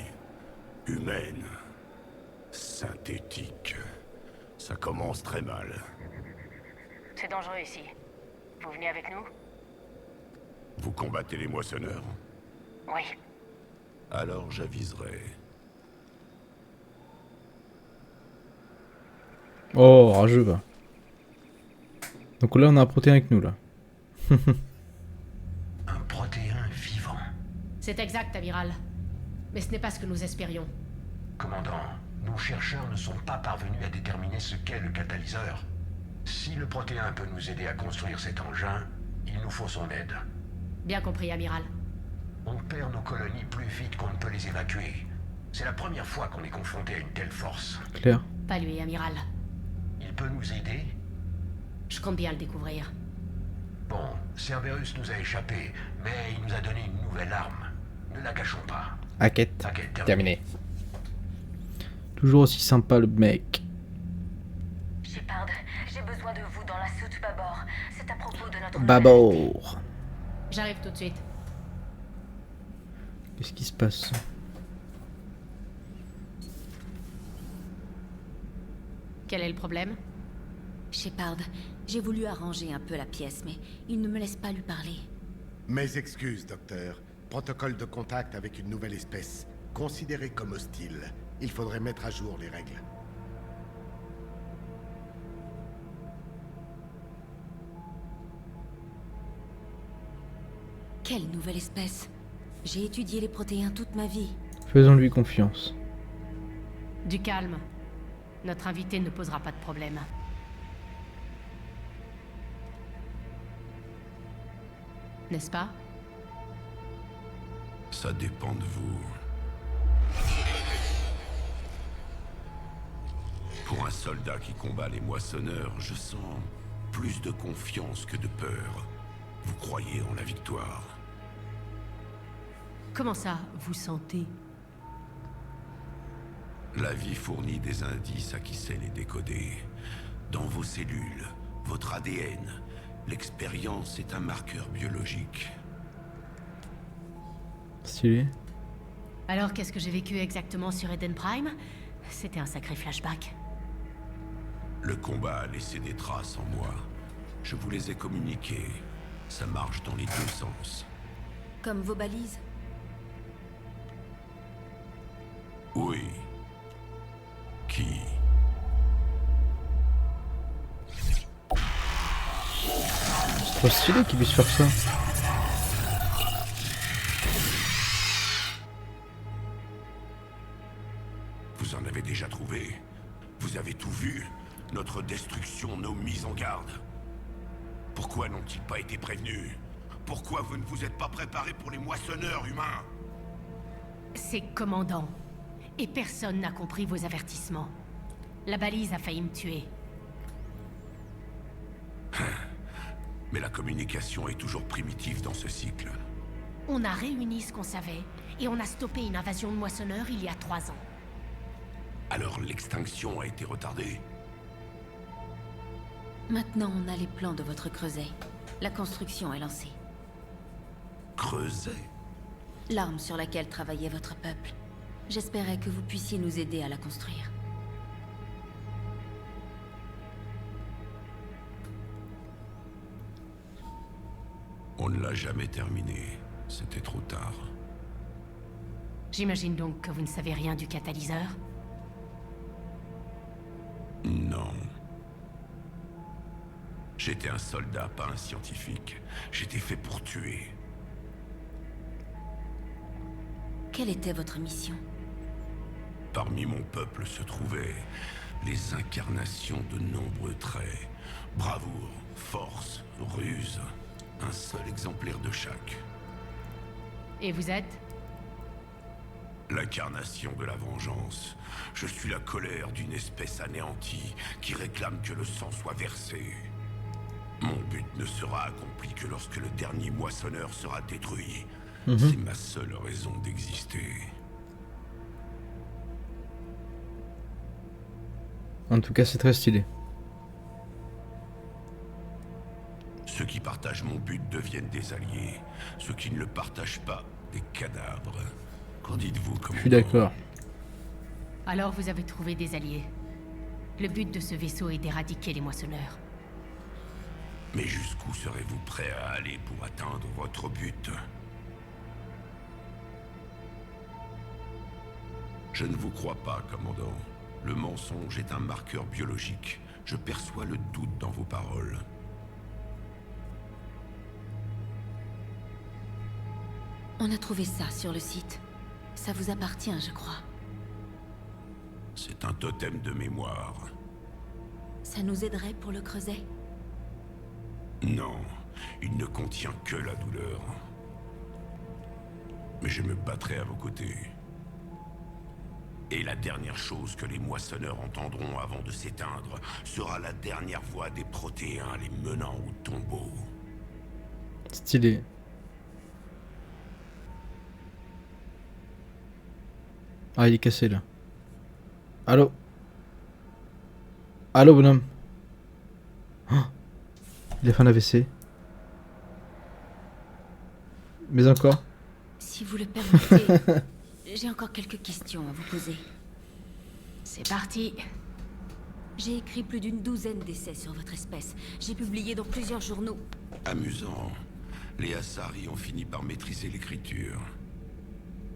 Humaine. Synthétique. Ça commence très mal. C'est dangereux ici. Vous venez avec nous? Vous combattez les moissonneurs? Oui. Alors j'aviserai. Oh, rageux, va. Donc là, on a un protéin avec nous, là. Un protéin vivant. C'est exact, amiral. Mais ce n'est pas ce que nous espérions. Commandant, nos chercheurs ne sont pas parvenus à déterminer ce qu'est le catalyseur. Si le protéin peut nous aider à construire cet engin, il nous faut son aide. Bien compris, amiral. On perd nos colonies plus vite qu'on ne peut les évacuer. C'est la première fois qu'on est confronté à une telle force. Claire. Pas lui, amiral. Il peut nous aider? Je compte bien le découvrir. Bon, Cerberus nous a échappé, mais il nous a donné une nouvelle arme. Ne la gâchons pas. Enquête. Enquête Terminé. Toujours aussi sympa, le mec. Shepard, j'ai besoin de vous dans la soute bâbord. C'est à propos de notre... Babord. J'arrive tout de suite. Qu'est-ce qui se passe? Quel est le problème? Shepard, j'ai voulu arranger un peu la pièce, mais il ne me laisse pas lui parler. Mes excuses, docteur. Protocole de contact avec une nouvelle espèce, considérée comme hostile. Il faudrait mettre à jour les règles. Quelle nouvelle espèce? J'ai étudié les protéins toute ma vie. Faisons-lui confiance. Du calme. Notre invité ne posera pas de problème. N'est-ce pas? Ça dépend de vous. Pour un soldat qui combat les moissonneurs, je sens plus de confiance que de peur. Vous croyez en la victoire? Comment ça, vous sentez? La vie fournit des indices à qui sait les décoder. Dans vos cellules, votre ADN, l'expérience est un marqueur biologique. Stylé. Alors, qu'est-ce que j'ai vécu exactement sur Eden Prime? C'était un sacré flashback. Le combat a laissé des traces en moi. Je vous les ai communiquées. Ça marche dans les deux sens. Comme vos balises? Oui. Qui? C'est trop stylé qu'il puisse faire ça. Vous en avez déjà trouvé? Vous avez tout vu? Notre destruction, nos mises en garde. Pourquoi n'ont-ils pas été prévenus? Pourquoi vous ne vous êtes pas préparés pour les moissonneurs humains? C'est commandant. Et personne n'a compris vos avertissements. La balise a failli me tuer. Mais la communication est toujours primitive dans ce cycle. On a réuni ce qu'on savait, et on a stoppé une invasion de moissonneurs il y a 3 ans. Alors l'extinction a été retardée. Maintenant, on a les plans de votre creuset. La construction est lancée. Creuset? L'arme sur laquelle travaillait votre peuple. J'espérais que vous puissiez nous aider à la construire. On ne l'a jamais terminé. C'était trop tard. J'imagine donc que vous ne savez rien du catalyseur? Non. J'étais un soldat, pas un scientifique. J'étais fait pour tuer. Quelle était votre mission? Parmi mon peuple se trouvaient les incarnations de nombreux traits. Bravoure, force, ruse. Un seul exemplaire de chaque. Et vous êtes? L'incarnation de la vengeance. Je suis la colère d'une espèce anéantie qui réclame que le sang soit versé. Mon but ne sera accompli que lorsque le dernier moissonneur sera détruit. C'est ma seule raison d'exister. En tout cas, c'est très stylé. Ceux qui partagent mon but deviennent des alliés. Ceux qui ne le partagent pas, des cadavres. Qu'en dites-vous, commandant? Je suis d'accord. Alors vous avez trouvé des alliés. Le but de ce vaisseau est d'éradiquer les moissonneurs. Mais jusqu'où serez-vous prêt à aller pour atteindre votre but? Je ne vous crois pas, commandant. Le mensonge est un marqueur biologique. Je perçois le doute dans vos paroles. On a trouvé ça sur le site. Ça vous appartient, je crois. C'est un totem de mémoire. Ça nous aiderait pour le creuset? Non, il ne contient que la douleur. Mais je me battrai à vos côtés. Et la dernière chose que les moissonneurs entendront avant de s'éteindre sera la dernière voix des protéins les menant au tombeau. Stylé. Ah, il est cassé là. Allô? Allô, bonhomme? Oh, il a fait un AVC. Mais encore? Si vous le permettez, j'ai encore quelques questions à vous poser. C'est parti. J'ai écrit plus d'une douzaine d'essais sur votre espèce. J'ai publié dans plusieurs journaux. Amusant. Les Asari ont fini par maîtriser l'écriture.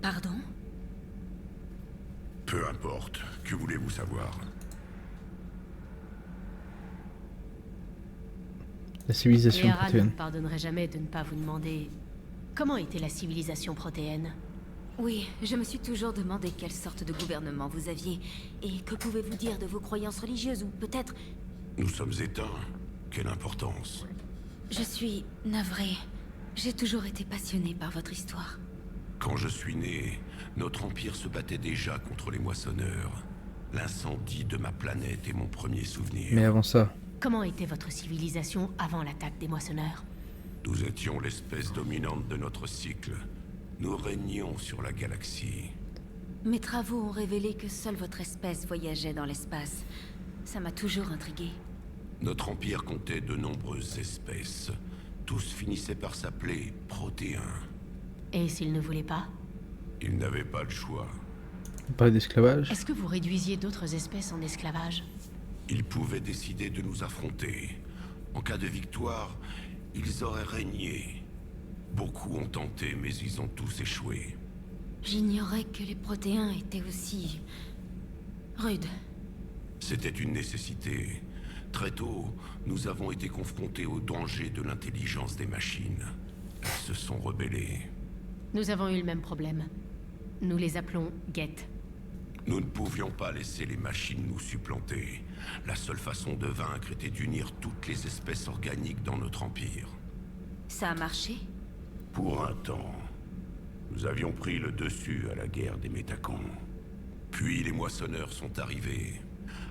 Pardon? Peu importe. Que voulez-vous savoir? La civilisation Liara ne protéenne. me pardonnerait jamais de ne pas vous demander comment était la civilisation protéenne. Oui, je me suis toujours demandé quelle sorte de gouvernement vous aviez. Et que pouvez-vous dire de vos croyances religieuses ou peut-être... Nous sommes éteints. Quelle importance? Je suis navrée. J'ai toujours été passionnée par votre histoire. Quand je suis né, notre empire se battait déjà contre les moissonneurs. L'incendie de ma planète est mon premier souvenir. Mais avant ça... Comment était votre civilisation avant l'attaque des moissonneurs? Nous étions l'espèce dominante de notre cycle. Nous régnions sur la galaxie. Mes travaux ont révélé que seule votre espèce voyageait dans l'espace. Ça m'a toujours intriguée. Notre empire comptait de nombreuses espèces. Tous finissaient par s'appeler protéins. Et s'ils ne voulaient pas? Ils n'avaient pas le choix. On parle d'esclavage. Est-ce que vous réduisiez d'autres espèces en esclavage? Ils pouvaient décider de nous affronter. En cas de victoire, ils auraient régné. Beaucoup ont tenté, mais ils ont tous échoué. J'ignorais que les protéins étaient aussi... rudes. C'était une nécessité. Très tôt, nous avons été confrontés au danger de l'intelligence des machines. Elles se sont rebellées. Nous avons eu le même problème. Nous les appelons Geth. Nous ne pouvions pas laisser les machines nous supplanter. La seule façon de vaincre était d'unir toutes les espèces organiques dans notre empire. Ça a marché? Pour un temps. Nous avions pris le dessus à la guerre des Métacons. Puis les moissonneurs sont arrivés.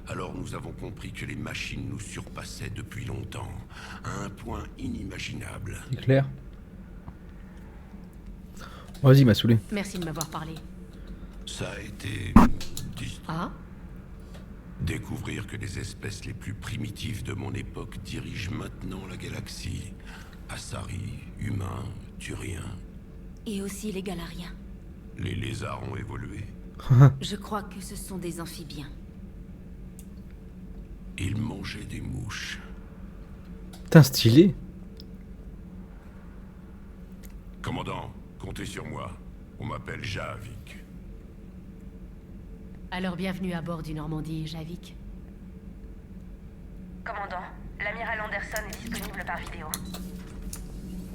Alors nous avons compris que les machines nous surpassaient depuis longtemps, à un point inimaginable. C'est clair. Vas-y, il m'a saoulé. Merci de m'avoir parlé. Ça a été... Ah? Découvrir que les espèces les plus primitives de mon époque dirigent maintenant la galaxie. Asari, humains, turiens. Et aussi les Galariens. Les lézards ont évolué. Je crois que ce sont des amphibiens. Ils mangeaient des mouches. Putain, stylé. Commandant, comptez sur moi. On m'appelle Javik. Alors bienvenue à bord du Normandie, Javik. Commandant, l'amiral Anderson est disponible par vidéo.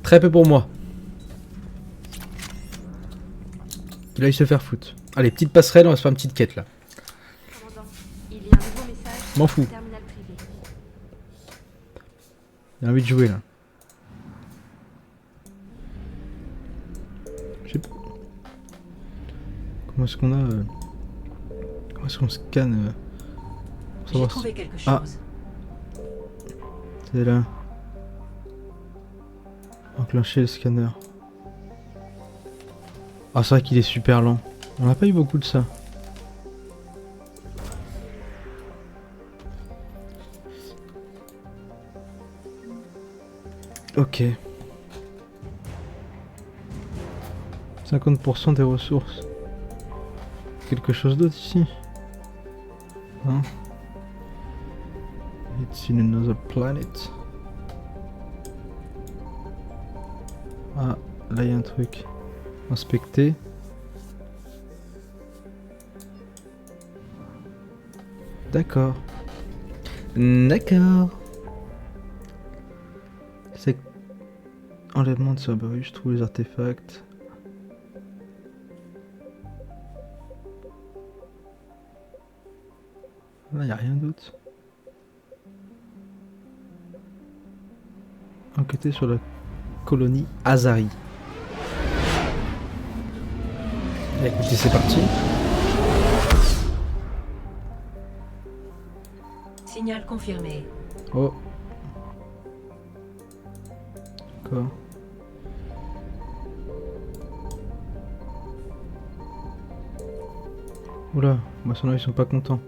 Très peu pour moi. Il aille se faire foutre. Allez, petite passerelle, on va se faire une petite quête là. Commandant, il y a un nouveau message M'en sur le fous. terminal privé. J'ai envie de jouer là. Je sais pas. Comment est-ce qu'on a comment est-ce qu'on scanne pour J'ai savoir trouvé si- quelque Ah, chose. c'est là. Enclencher le scanner. Ah, c'est vrai qu'il est super lent. On n'a pas eu beaucoup de ça. Ok. 50% des ressources. Quelque chose d'autre ici? Hein? It's in another planet. Ah, là il y a un truc. Inspecter. D'accord. D'accord. C'est enlèvement de Cerberus, trouve les artefacts. Là, y a rien d'autre. Enquêter sur la colonie Asari. Écoutez, c'est parti. Signal confirmé. Oh. D'accord. Oula, maintenant ils sont pas contents.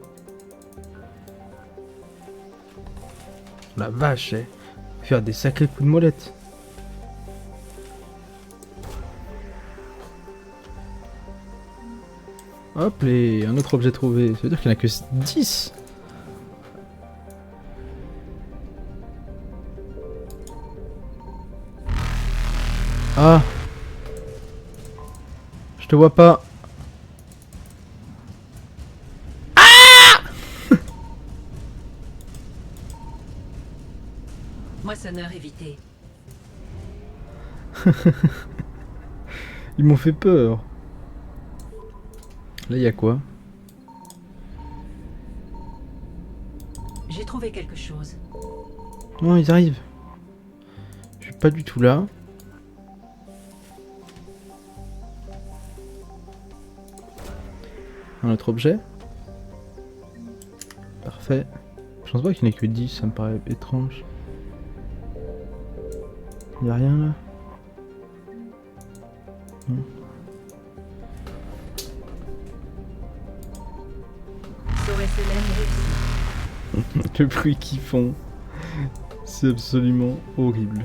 La vache, eh. Faire des sacrés coups de molette. Hop, un autre objet trouvé. Ça veut dire qu'il n'y en a que 10. Ah. Je te vois pas. Moissonneur évité. Ils m'ont fait peur. Là, il y a quoi? J'ai trouvé quelque chose. Non, ils arrivent. Je suis pas du tout là. Un autre objet. Parfait. Je pense pas qu'il n'y en ait que 10, ça me paraît étrange. Y'a rien là? Non. Sauver réussi. Le bruit qu'ils font, c'est absolument horrible.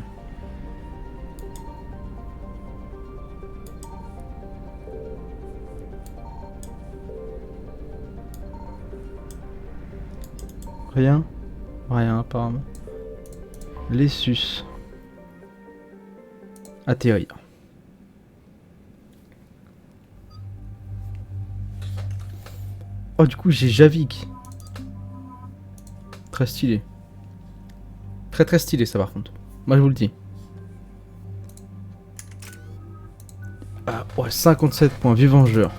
Rien? Rien apparemment. Les sus. Atterrir. Oh, du coup j'ai Javik. Très stylé. Très très stylé ça par contre. Moi je vous le dis. Ah ouais, 57 points, vivangeur.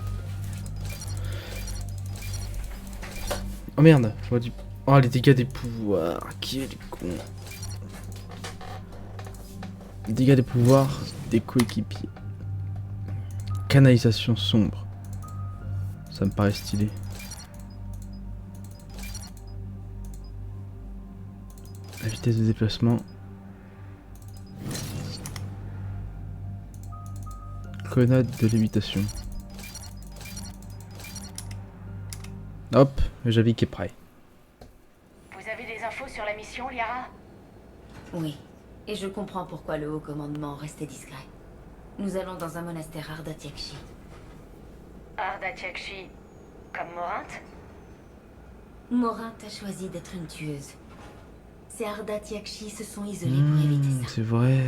Oh merde, j'aurais dû... Oh les dégâts des pouvoirs, qui est du con. Les dégâts des pouvoirs des coéquipiers. Canalisation sombre. Ça me paraît stylé. La vitesse de déplacement. Grenade de lévitation. Hop, le Javik est prêt. mission, Liara? Oui, et je comprends pourquoi le haut commandement restait discret. Nous allons dans un monastère Arda Tiakshi. Arda Tiakshi, comme Morinthe? Morinthe a choisi d'être une tueuse. Ces Arda Tiakshi se sont isolés pour éviter ça. C'est vrai.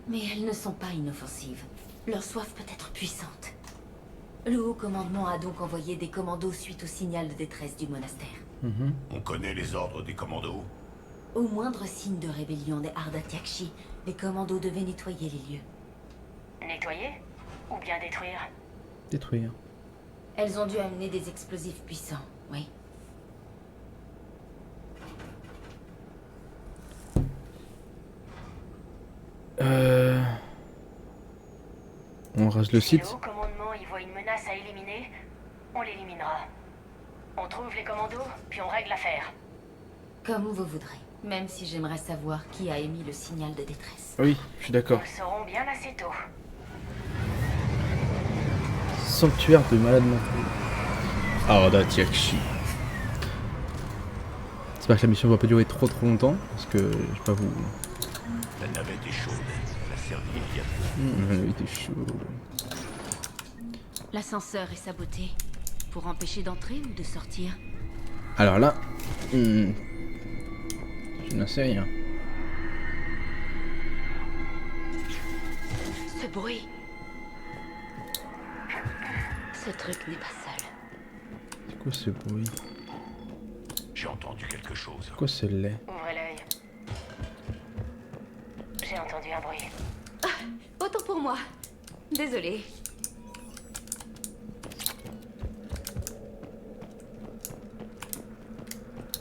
Mais elles ne sont pas inoffensives. Leur soif peut être puissante. Le haut commandement a donc envoyé des commandos suite au signal de détresse du monastère. On connaît les ordres des commandos. Au moindre signe de rébellion des Arda Tiakshi, les commandos devaient nettoyer les lieux. Nettoyer? Ou bien détruire? Détruire. Elles ont dû amener des explosifs puissants, oui. On rase le Si site. le haut commandement y voit une menace à éliminer, on l'éliminera. On trouve les commandos, puis on règle l'affaire. Comme vous voudrez. Même si j'aimerais savoir qui a émis le signal de détresse. Oui, je suis d'accord. Nous le saurons bien assez tôt. Sanctuaire de malades mentaux. Arda Tiakshi. J'espère que la mission va pas durer trop longtemps, parce que je vais pas vous... La navette est chaude. La servie est bien. La navette est chaude. L'ascenseur est saboté. Pour empêcher d'entrer ou de sortir? Alors là... je n'en sais rien. Ce bruit. Ce truc n'est pas seul. C'est quoi ce bruit? J'ai entendu quelque chose. C'est quoi ce lait? Ouvrez l'œil. J'ai entendu un bruit. Autant pour moi. Désolée.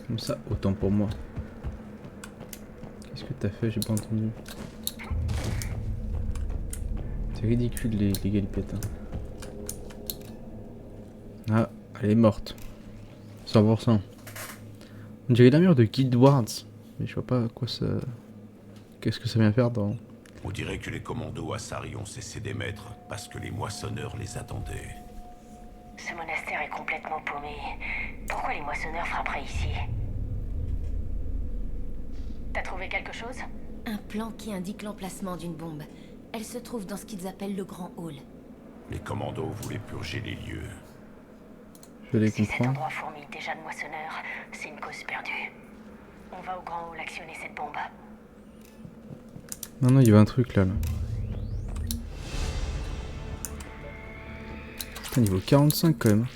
Comme ça, autant pour moi. Qu'est-ce que t'as fait? J'ai pas entendu. C'est ridicule les galipettes. Hein. Ah, elle est morte. 100%. On dirait l'armure de Guild Wars. Mais je vois pas à quoi ça... Qu'est-ce que ça vient faire dans... On dirait que les commandos Asari ont cessé d'émettre parce que les moissonneurs les attendaient. Ce monastère est complètement paumé. Pourquoi les moissonneurs frapperaient ici? T'as trouvé quelque chose? Un plan qui indique l'emplacement d'une bombe. Elle se trouve dans ce qu'ils appellent le Grand Hall. Les commandos voulaient purger les lieux. Je les Si cet comprends. endroit fourmille déjà de moissonneurs, c'est une cause perdue. On va au Grand Hall actionner cette bombe. Non, non, il y avait un truc là. Putain, niveau 45 quand même.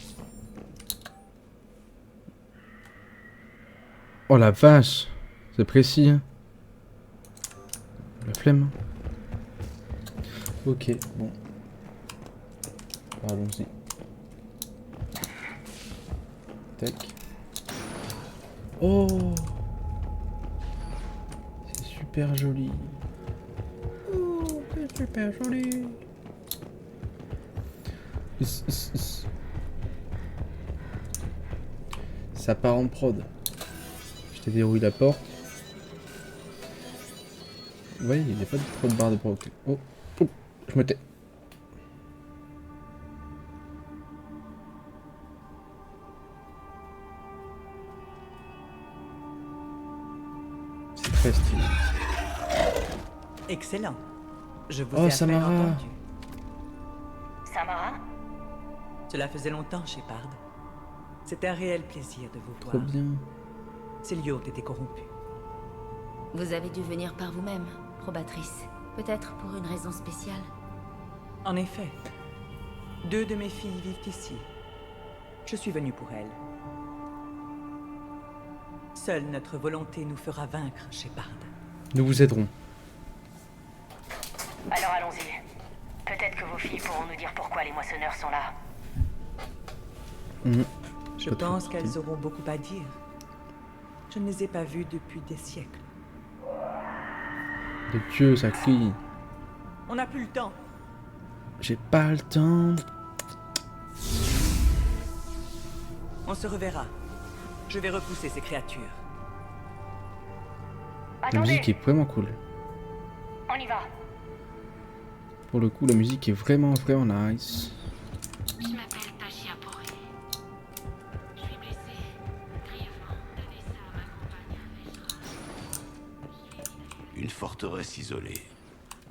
Oh la vache! C'est précis. Hein. La flemme. Ok, bon. Allons-y. Tac. Oh! C'est super joli. Oh, c'est super joli. Ça part en prod. Je t'ai dérouillé la porte. Ouais, il n'y a pas trop de barre de prod. Oh, oh, je me tais. C'est très stylé. Excellent. Je vous Oh, ai Samara. entendu. Samara? Cela faisait longtemps, Shepard. C'était un réel plaisir de vous Trop voir. bien. Ces lieux ont été corrompus. Vous avez dû venir par vous-même, probatrice. Peut-être pour une raison spéciale. En effet, 2 de mes filles vivent ici. Je suis venu pour elles. Seule notre volonté nous fera vaincre, Shepard. Nous vous aiderons. Alors allons-y. Peut-être que vos filles pourront nous dire pourquoi les moissonneurs sont là. Je pense qu'elles auront beaucoup à dire. Je ne les ai pas vues depuis des siècles. De Dieu, ça crie. On n'a plus le temps. J'ai pas le temps. On se reverra. Je vais repousser ces créatures. La musique est vraiment cool. On y va. Pour le coup, la musique est vraiment nice. Je m'appelle Tachia Poré. Je suis blessée, grièvement. Donnez ça à ma compagne Vestra. Une forteresse isolée.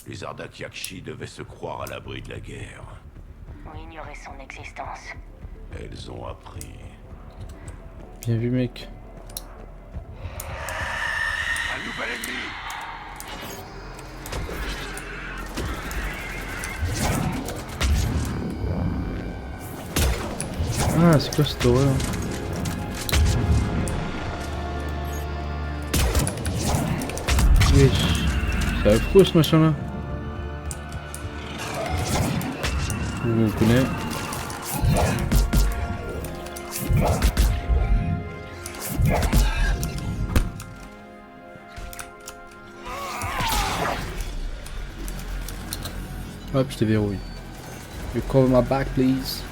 Les Ardat Yakshi devaient se croire à l'abri de la guerre. On ignorait son existence. Elles ont appris. Bien vu, mec. Un nouvel ennemi! Ah, c'est quoi cette horreur? Wesh, c'est affreux ce machin là. On connaît. Hop, je t'ai verrouillé. You cover my back, please.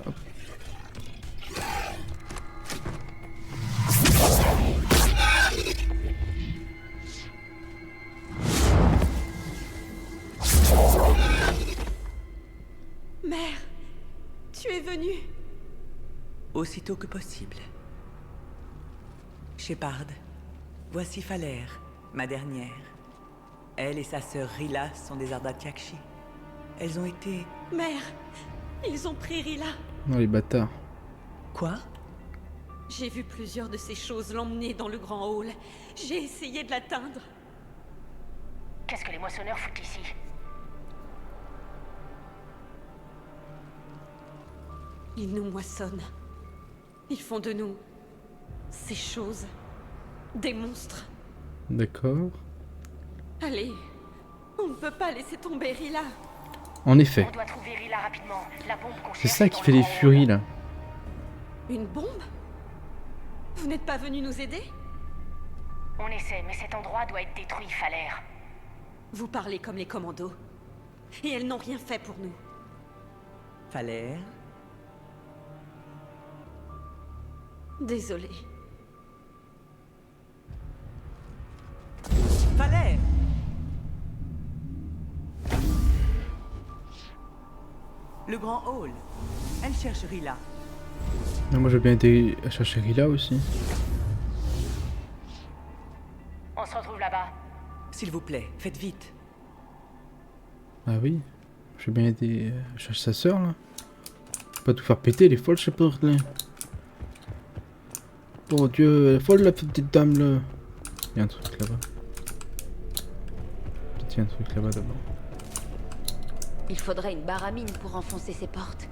Hop. Mère, tu es venue. Aussitôt que possible. Shepard, voici Faler, ma dernière. Elle et sa sœur Rila sont des Ardat Yakshi. Elles ont été... Mère, ils ont pris Rila. Non, les bâtards. Quoi? J'ai vu plusieurs de ces choses l'emmener dans le grand hall. J'ai essayé de l'atteindre. Qu'est-ce que les moissonneurs foutent ici? Ils nous moissonnent. Ils font de nous... ces choses... des monstres. D'accord. Allez, on ne peut pas laisser tomber Rila. En effet. On doit trouver Rila rapidement. La bombe qu'on C'est cherche ça est qui dans fait le les grand furies là. Une bombe? Vous n'êtes pas venu nous aider? On essaie, mais cet endroit doit être détruit, Faler. Vous parlez comme les commandos. Et elles n'ont rien fait pour nous. Faler? Désolée. Faler! Le grand hall. Elle cherche Rila. Non, moi j'ai bien été chercher Rila aussi. On se retrouve là-bas. S'il vous plaît, faites vite. Ah oui. J'ai bien été chercher sa sœur là. Faut pas tout faire péter, elle est folle, Shepard là. Oh Dieu, elle est folle la petite dame là. Il y a un truc là-bas. Peut-être il y a un truc là-bas d'abord. Il faudrait une baramine pour enfoncer ces portes.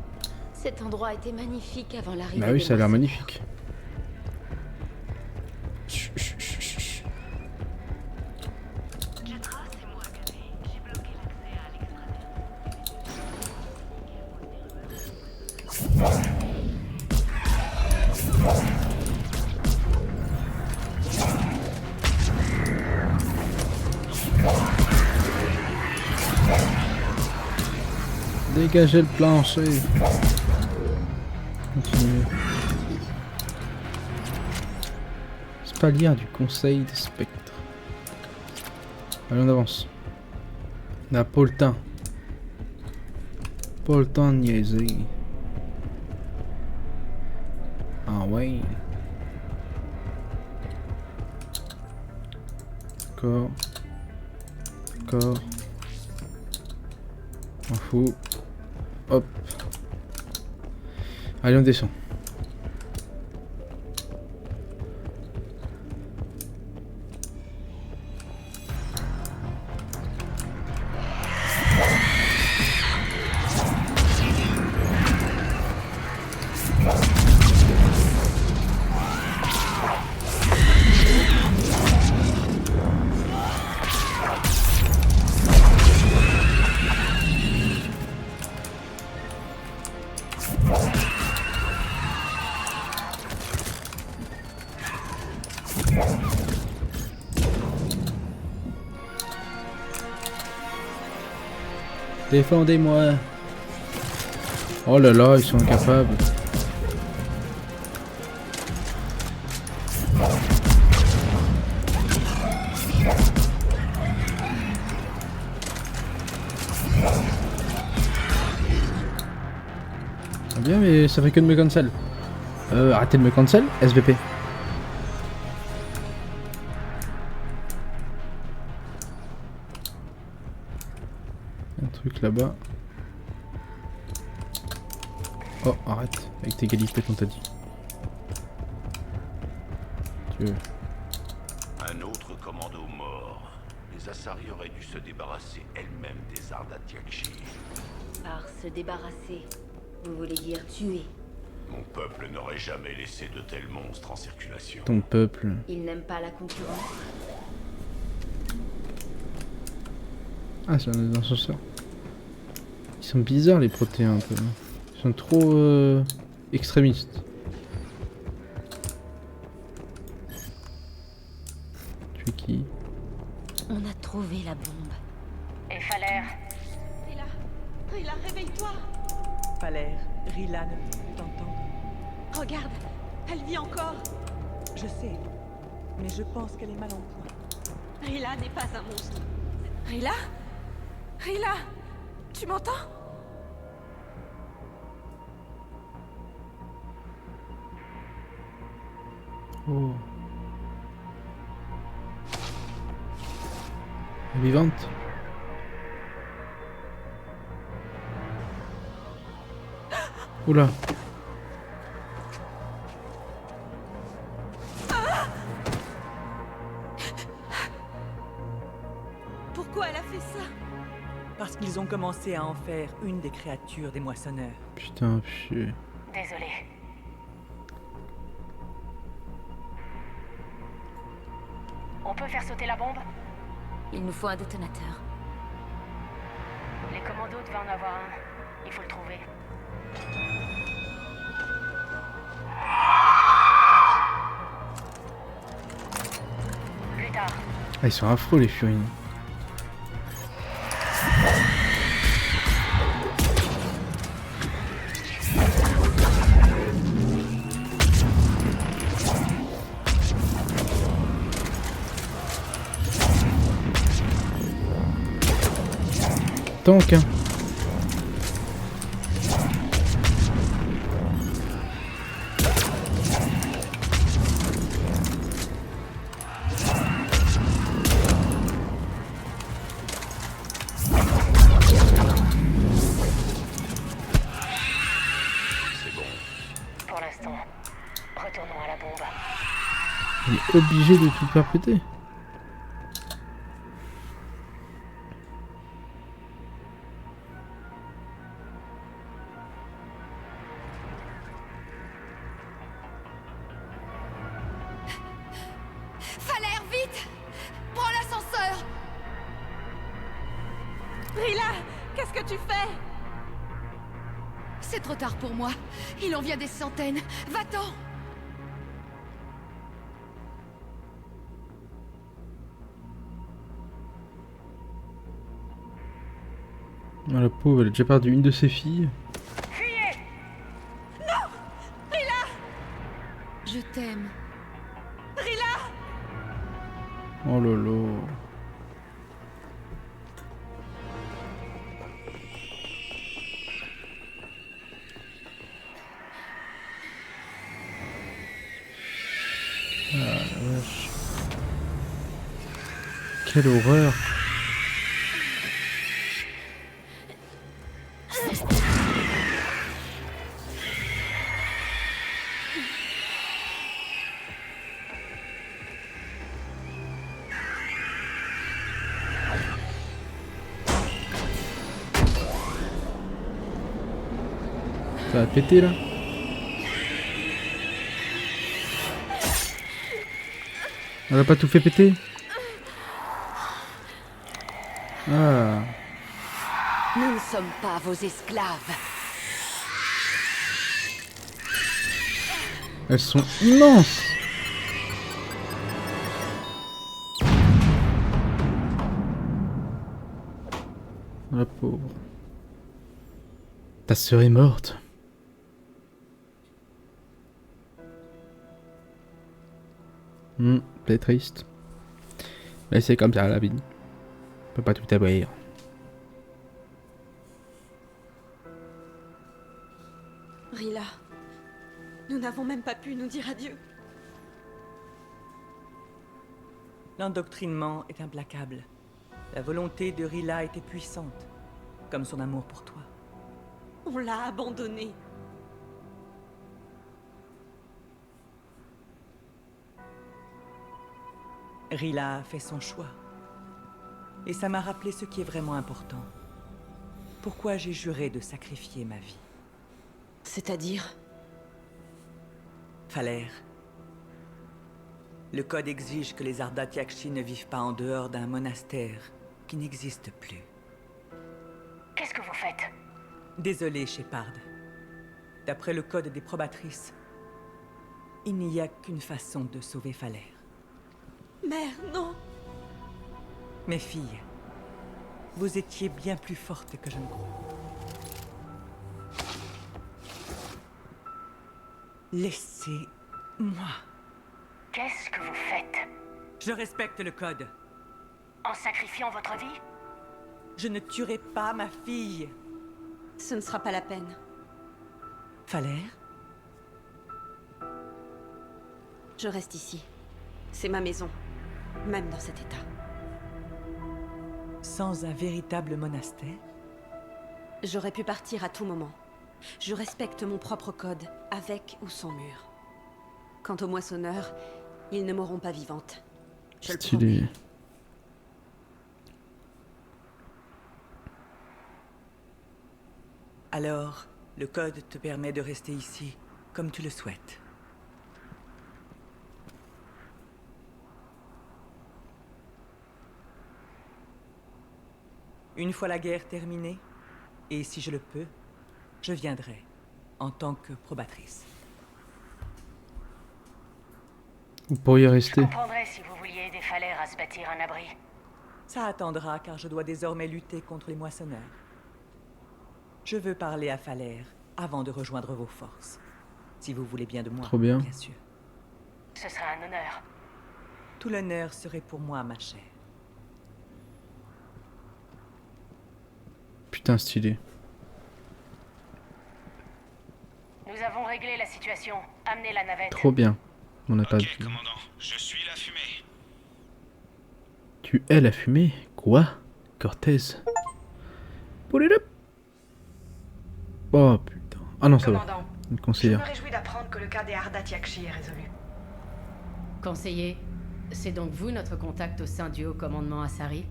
Cet endroit était magnifique avant l'arrivée. Bah oui, des ça a l'air moissonneurs. magnifique. Chut, chut, chut, chut, chut. Dégagez le plancher. Continuez. Spalier du conseil des spectres. Allez, on avance. On n'a pas le temps. Pas le temps de niaiser. Ah ouais. D'accord. D'accord. On fout. Hop. Allez, on descend. Défendez-moi. Oh là là, ils sont incapables. Ah bien, mais ça fait que de me cancel. Arrêtez de me cancel, SVP. truc là-bas. Oh, arrête. Avec tes galipettes, on t'a dit. Tu veux. Un autre commando mort. Les Asari auraient dû se débarrasser elles-mêmes des Ardat-Yakshi. Par se débarrasser, vous voulez dire tuer? Mon peuple n'aurait jamais laissé de tels monstres en circulation. Ton peuple. Ils n'aiment pas la concurrence. Ah, c'est un ascenseur. Ils sont bizarres les protéins un peu. Ils sont trop extrémistes. Tu es qui? On a trouvé la bombe. Et Falaire? Rila, réveille-toi. Falaire, Rila ne peut plus t'entendre. Regarde, elle vit encore. Je sais, mais je pense qu'elle est mal en point. Rila n'est pas un monstre. Rila? Rila, tu m'entends? Oh. Vivante. Oula. Pourquoi elle a fait ça? Parce qu'ils ont commencé à en faire une des créatures des moissonneurs. Putain, chier. Désolé. On peut faire sauter la bombe? Il nous faut un détonateur. Les commandos devaient en avoir un. Il faut le trouver. Plus tard. Ah, ils sont affreux les furines. Tank hein. Pour l'instant, retournons à la bombe. Il est obligé de tout faire péter. Falaire, vite! Prends l'ascenseur! Rila, qu'est-ce que tu fais? C'est trop tard pour moi. Il en vient des centaines. Va-t'en! Ah, la pauvre, elle a déjà perdu une de ses filles. Fuyez! Non! Rila! Je t'aime. Rila! Oh lolo. Ah la vache. Quelle horreur. Ça va péter là. Elle a pas tout fait péter. Ah. Nous ne sommes pas vos esclaves. Elles sont immenses. La pauvre. Ta sœur est morte. C'est triste. Mais c'est comme ça la vie. On peut pas tout avoir. Rila, nous n'avons même pas pu nous dire adieu. L'endoctrinement est implacable. La volonté de Rila était puissante. comme son amour pour toi. On l'a abandonné. Rila a fait son choix. Et ça m'a rappelé ce qui est vraiment important. Pourquoi j'ai juré de sacrifier ma vie. C'est-à-dire? Falere. Le code exige que les Ardat Yakshi ne vivent pas en dehors d'un monastère qui n'existe plus. Qu'est-ce que vous faites? Désolé, Shepard. D'après le code des probatrices, il n'y a qu'une façon de sauver Falere. Mère, non! Mes filles, vous étiez bien plus fortes que je ne crois. Laissez-moi. Qu'est-ce que vous faites? Je respecte le code. En sacrifiant votre vie? Je ne tuerai pas ma fille. Ce ne sera pas la peine. Falere? Je reste ici. C'est ma maison, même dans cet état. Sans un véritable monastère? J'aurais pu partir à tout moment. Je respecte mon propre code, avec ou sans mur. Quant aux moissonneurs, ils ne mourront pas vivantes. Je le Stylé. promets. Alors, le code te permet de rester ici, comme tu le souhaites. Une fois la guerre terminée, et si je le peux, je viendrai, en tant que probatrice. Vous pourriez Je rester. comprendrais si vous vouliez aider Falere à se bâtir un abri. Ça attendra, car je dois désormais lutter contre les moissonneurs. Je veux parler à Falere avant de rejoindre vos forces. Si vous voulez bien de moi, Trop bien. bien sûr. Ce sera un honneur. Tout l'honneur serait pour moi, ma chère. Putain, stylé. Nous avons réglé la situation. Amenez la navette. Trop bien. On n'a pas vu. Commandant, je suis la fumée. Tu es la fumée? Quoi? Cortez. Pull it up. Oh putain. Ah non, ça va. Commandant, Une Je conseillère. me réjouis d'apprendre que le cas des Ardat Yakshi est résolu. Conseiller, c'est donc vous notre contact au sein du haut commandement Asari?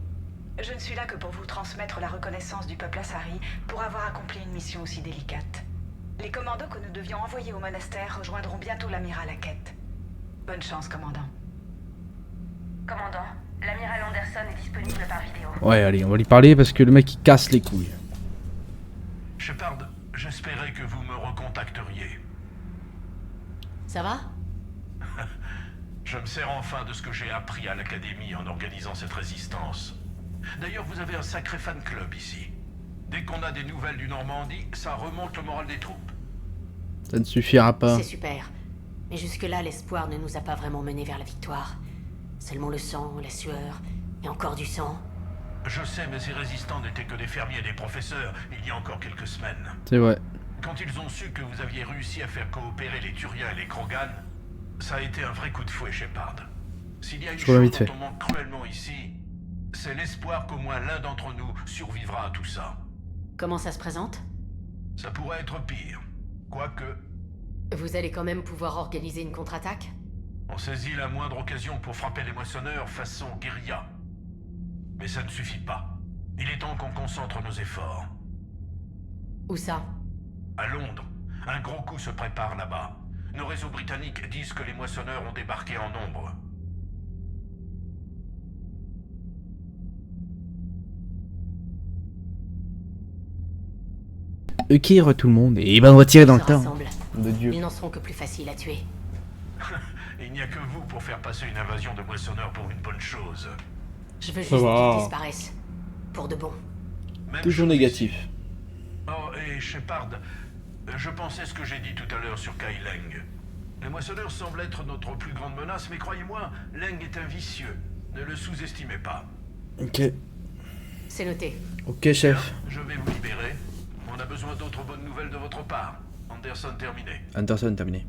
Je ne suis là que pour vous transmettre la reconnaissance du peuple Asari pour avoir accompli une mission aussi délicate. Les commandos que nous devions envoyer au monastère rejoindront bientôt l'amiral à quête. Bonne chance, commandant. Commandant, l'amiral Anderson est disponible par vidéo. Ouais, allez, on va lui parler parce que le mec il casse les couilles. Shepard, j'espérais que vous me recontacteriez. Ça va? Je me sers enfin de ce que j'ai appris à l'académie en organisant cette résistance. D'ailleurs, vous avez un sacré fan club ici. Dès qu'on a des nouvelles du Normandie, ça remonte le moral des troupes. Ça ne suffira pas. C'est super. Mais jusque-là, l'espoir ne nous a pas vraiment menés vers la victoire. Seulement le sang, la sueur, et encore du sang. Je sais, mais ces résistants n'étaient que des fermiers et des professeurs il y a encore quelques semaines. C'est vrai. Quand ils ont su que vous aviez réussi à faire coopérer les Turiens et les Krogan, ça a été un vrai coup de fouet, Shepard. S'il y a une Je reviens chose vite fait. dont on manque cruellement ici, c'est l'espoir qu'au moins l'un d'entre nous survivra à tout ça. Comment ça se présente? Ça pourrait être pire. Quoique, Vous allez quand même pouvoir organiser une contre-attaque? on saisit la moindre occasion pour frapper les moissonneurs façon guérilla. Mais ça ne suffit pas. Il est temps qu'on concentre nos efforts. Où ça? À Londres, un gros coup se prépare là-bas. Nos réseaux britanniques disent que les moissonneurs ont débarqué en nombre. Ok, tout le monde. Et ben on va tirer dans le Se tas. rassemblent. De Dieu. Ils n'en seront que plus faciles à tuer. Il n'y a que vous pour faire passer une invasion de moissonneurs pour une bonne chose. Je veux juste Ça va. qu'ils disparaissent. Pour de bon. Même Toujours chose négatif. ici. Oh, et Shepard, je pensais ce que j'ai dit tout à l'heure sur Kai Leng. Les moissonneurs semblent être notre plus grande menace, mais croyez-moi, Leng est un vicieux. Ne le sous-estimez pas. Ok. C'est noté. Ok, chef. Je vais vous libérer. On a besoin d'autres bonnes nouvelles de votre part. Anderson terminé. Anderson terminé.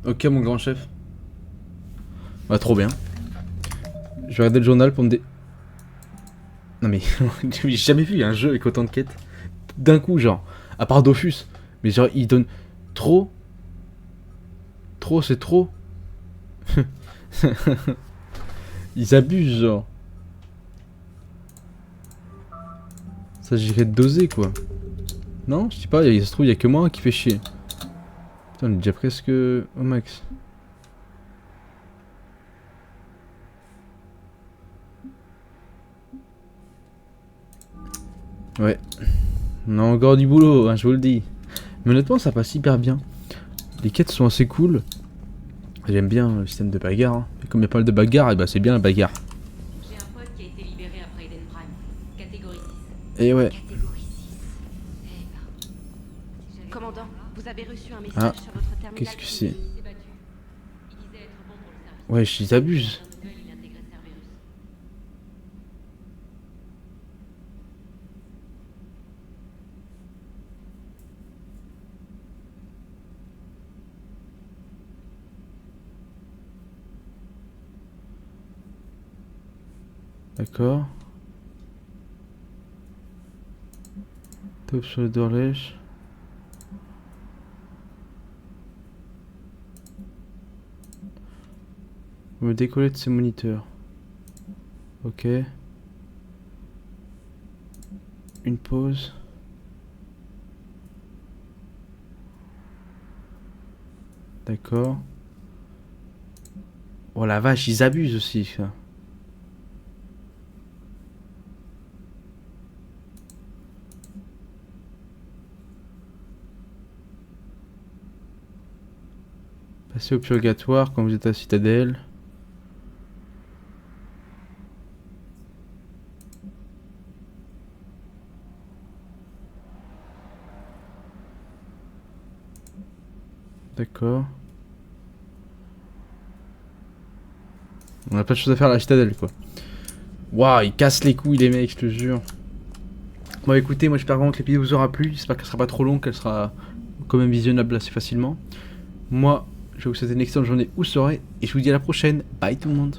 Ok, mon grand chef. Bah, trop bien. Je vais regarder le journal pour me Non mais, j'ai jamais vu un jeu avec autant de quêtes. D'un coup, genre. À part Dofus. Mais genre, il donne trop. Trop, c'est trop. Ils abusent, genre. Ça, j'irais doser, quoi. Non, je sais pas, il se trouve, il y a que moi qui fait chier. Putain, on est déjà presque au max. Ouais. On a encore du boulot, hein, je vous le dis. Mais honnêtement, ça passe hyper bien. Les quêtes sont assez cool. J'aime bien le système de bagarre. Hein. Et comme il y a pas mal de bagarre, et bah c'est bien la bagarre. J'ai un pote qui a été libéré après Eden Prime. Catégorie 6. Et ouais. Commandant, vous avez reçu un message Ah, sur votre terminal. qu'est-ce que c'est? Ouais, ils abusent. D'accord. Top sur le dorlèche. Me décoller de ses moniteurs. Ok. Une pause. D'accord. Oh la vache, ils abusent aussi, ça. Passez au purgatoire quand vous êtes à la citadelle. D'accord. On a pas de choses à faire à la citadelle, quoi. Waouh, ils cassent les couilles, les mecs, je te jure. Bon, écoutez, moi j'espère vraiment que l'épisode vous aura plu. J'espère qu'elle sera pas trop longue, qu'elle sera quand même visionnable assez facilement. Moi, je vais vous souhaiter une excellente journée ou soirée. Et je vous dis à la prochaine. Bye tout le monde.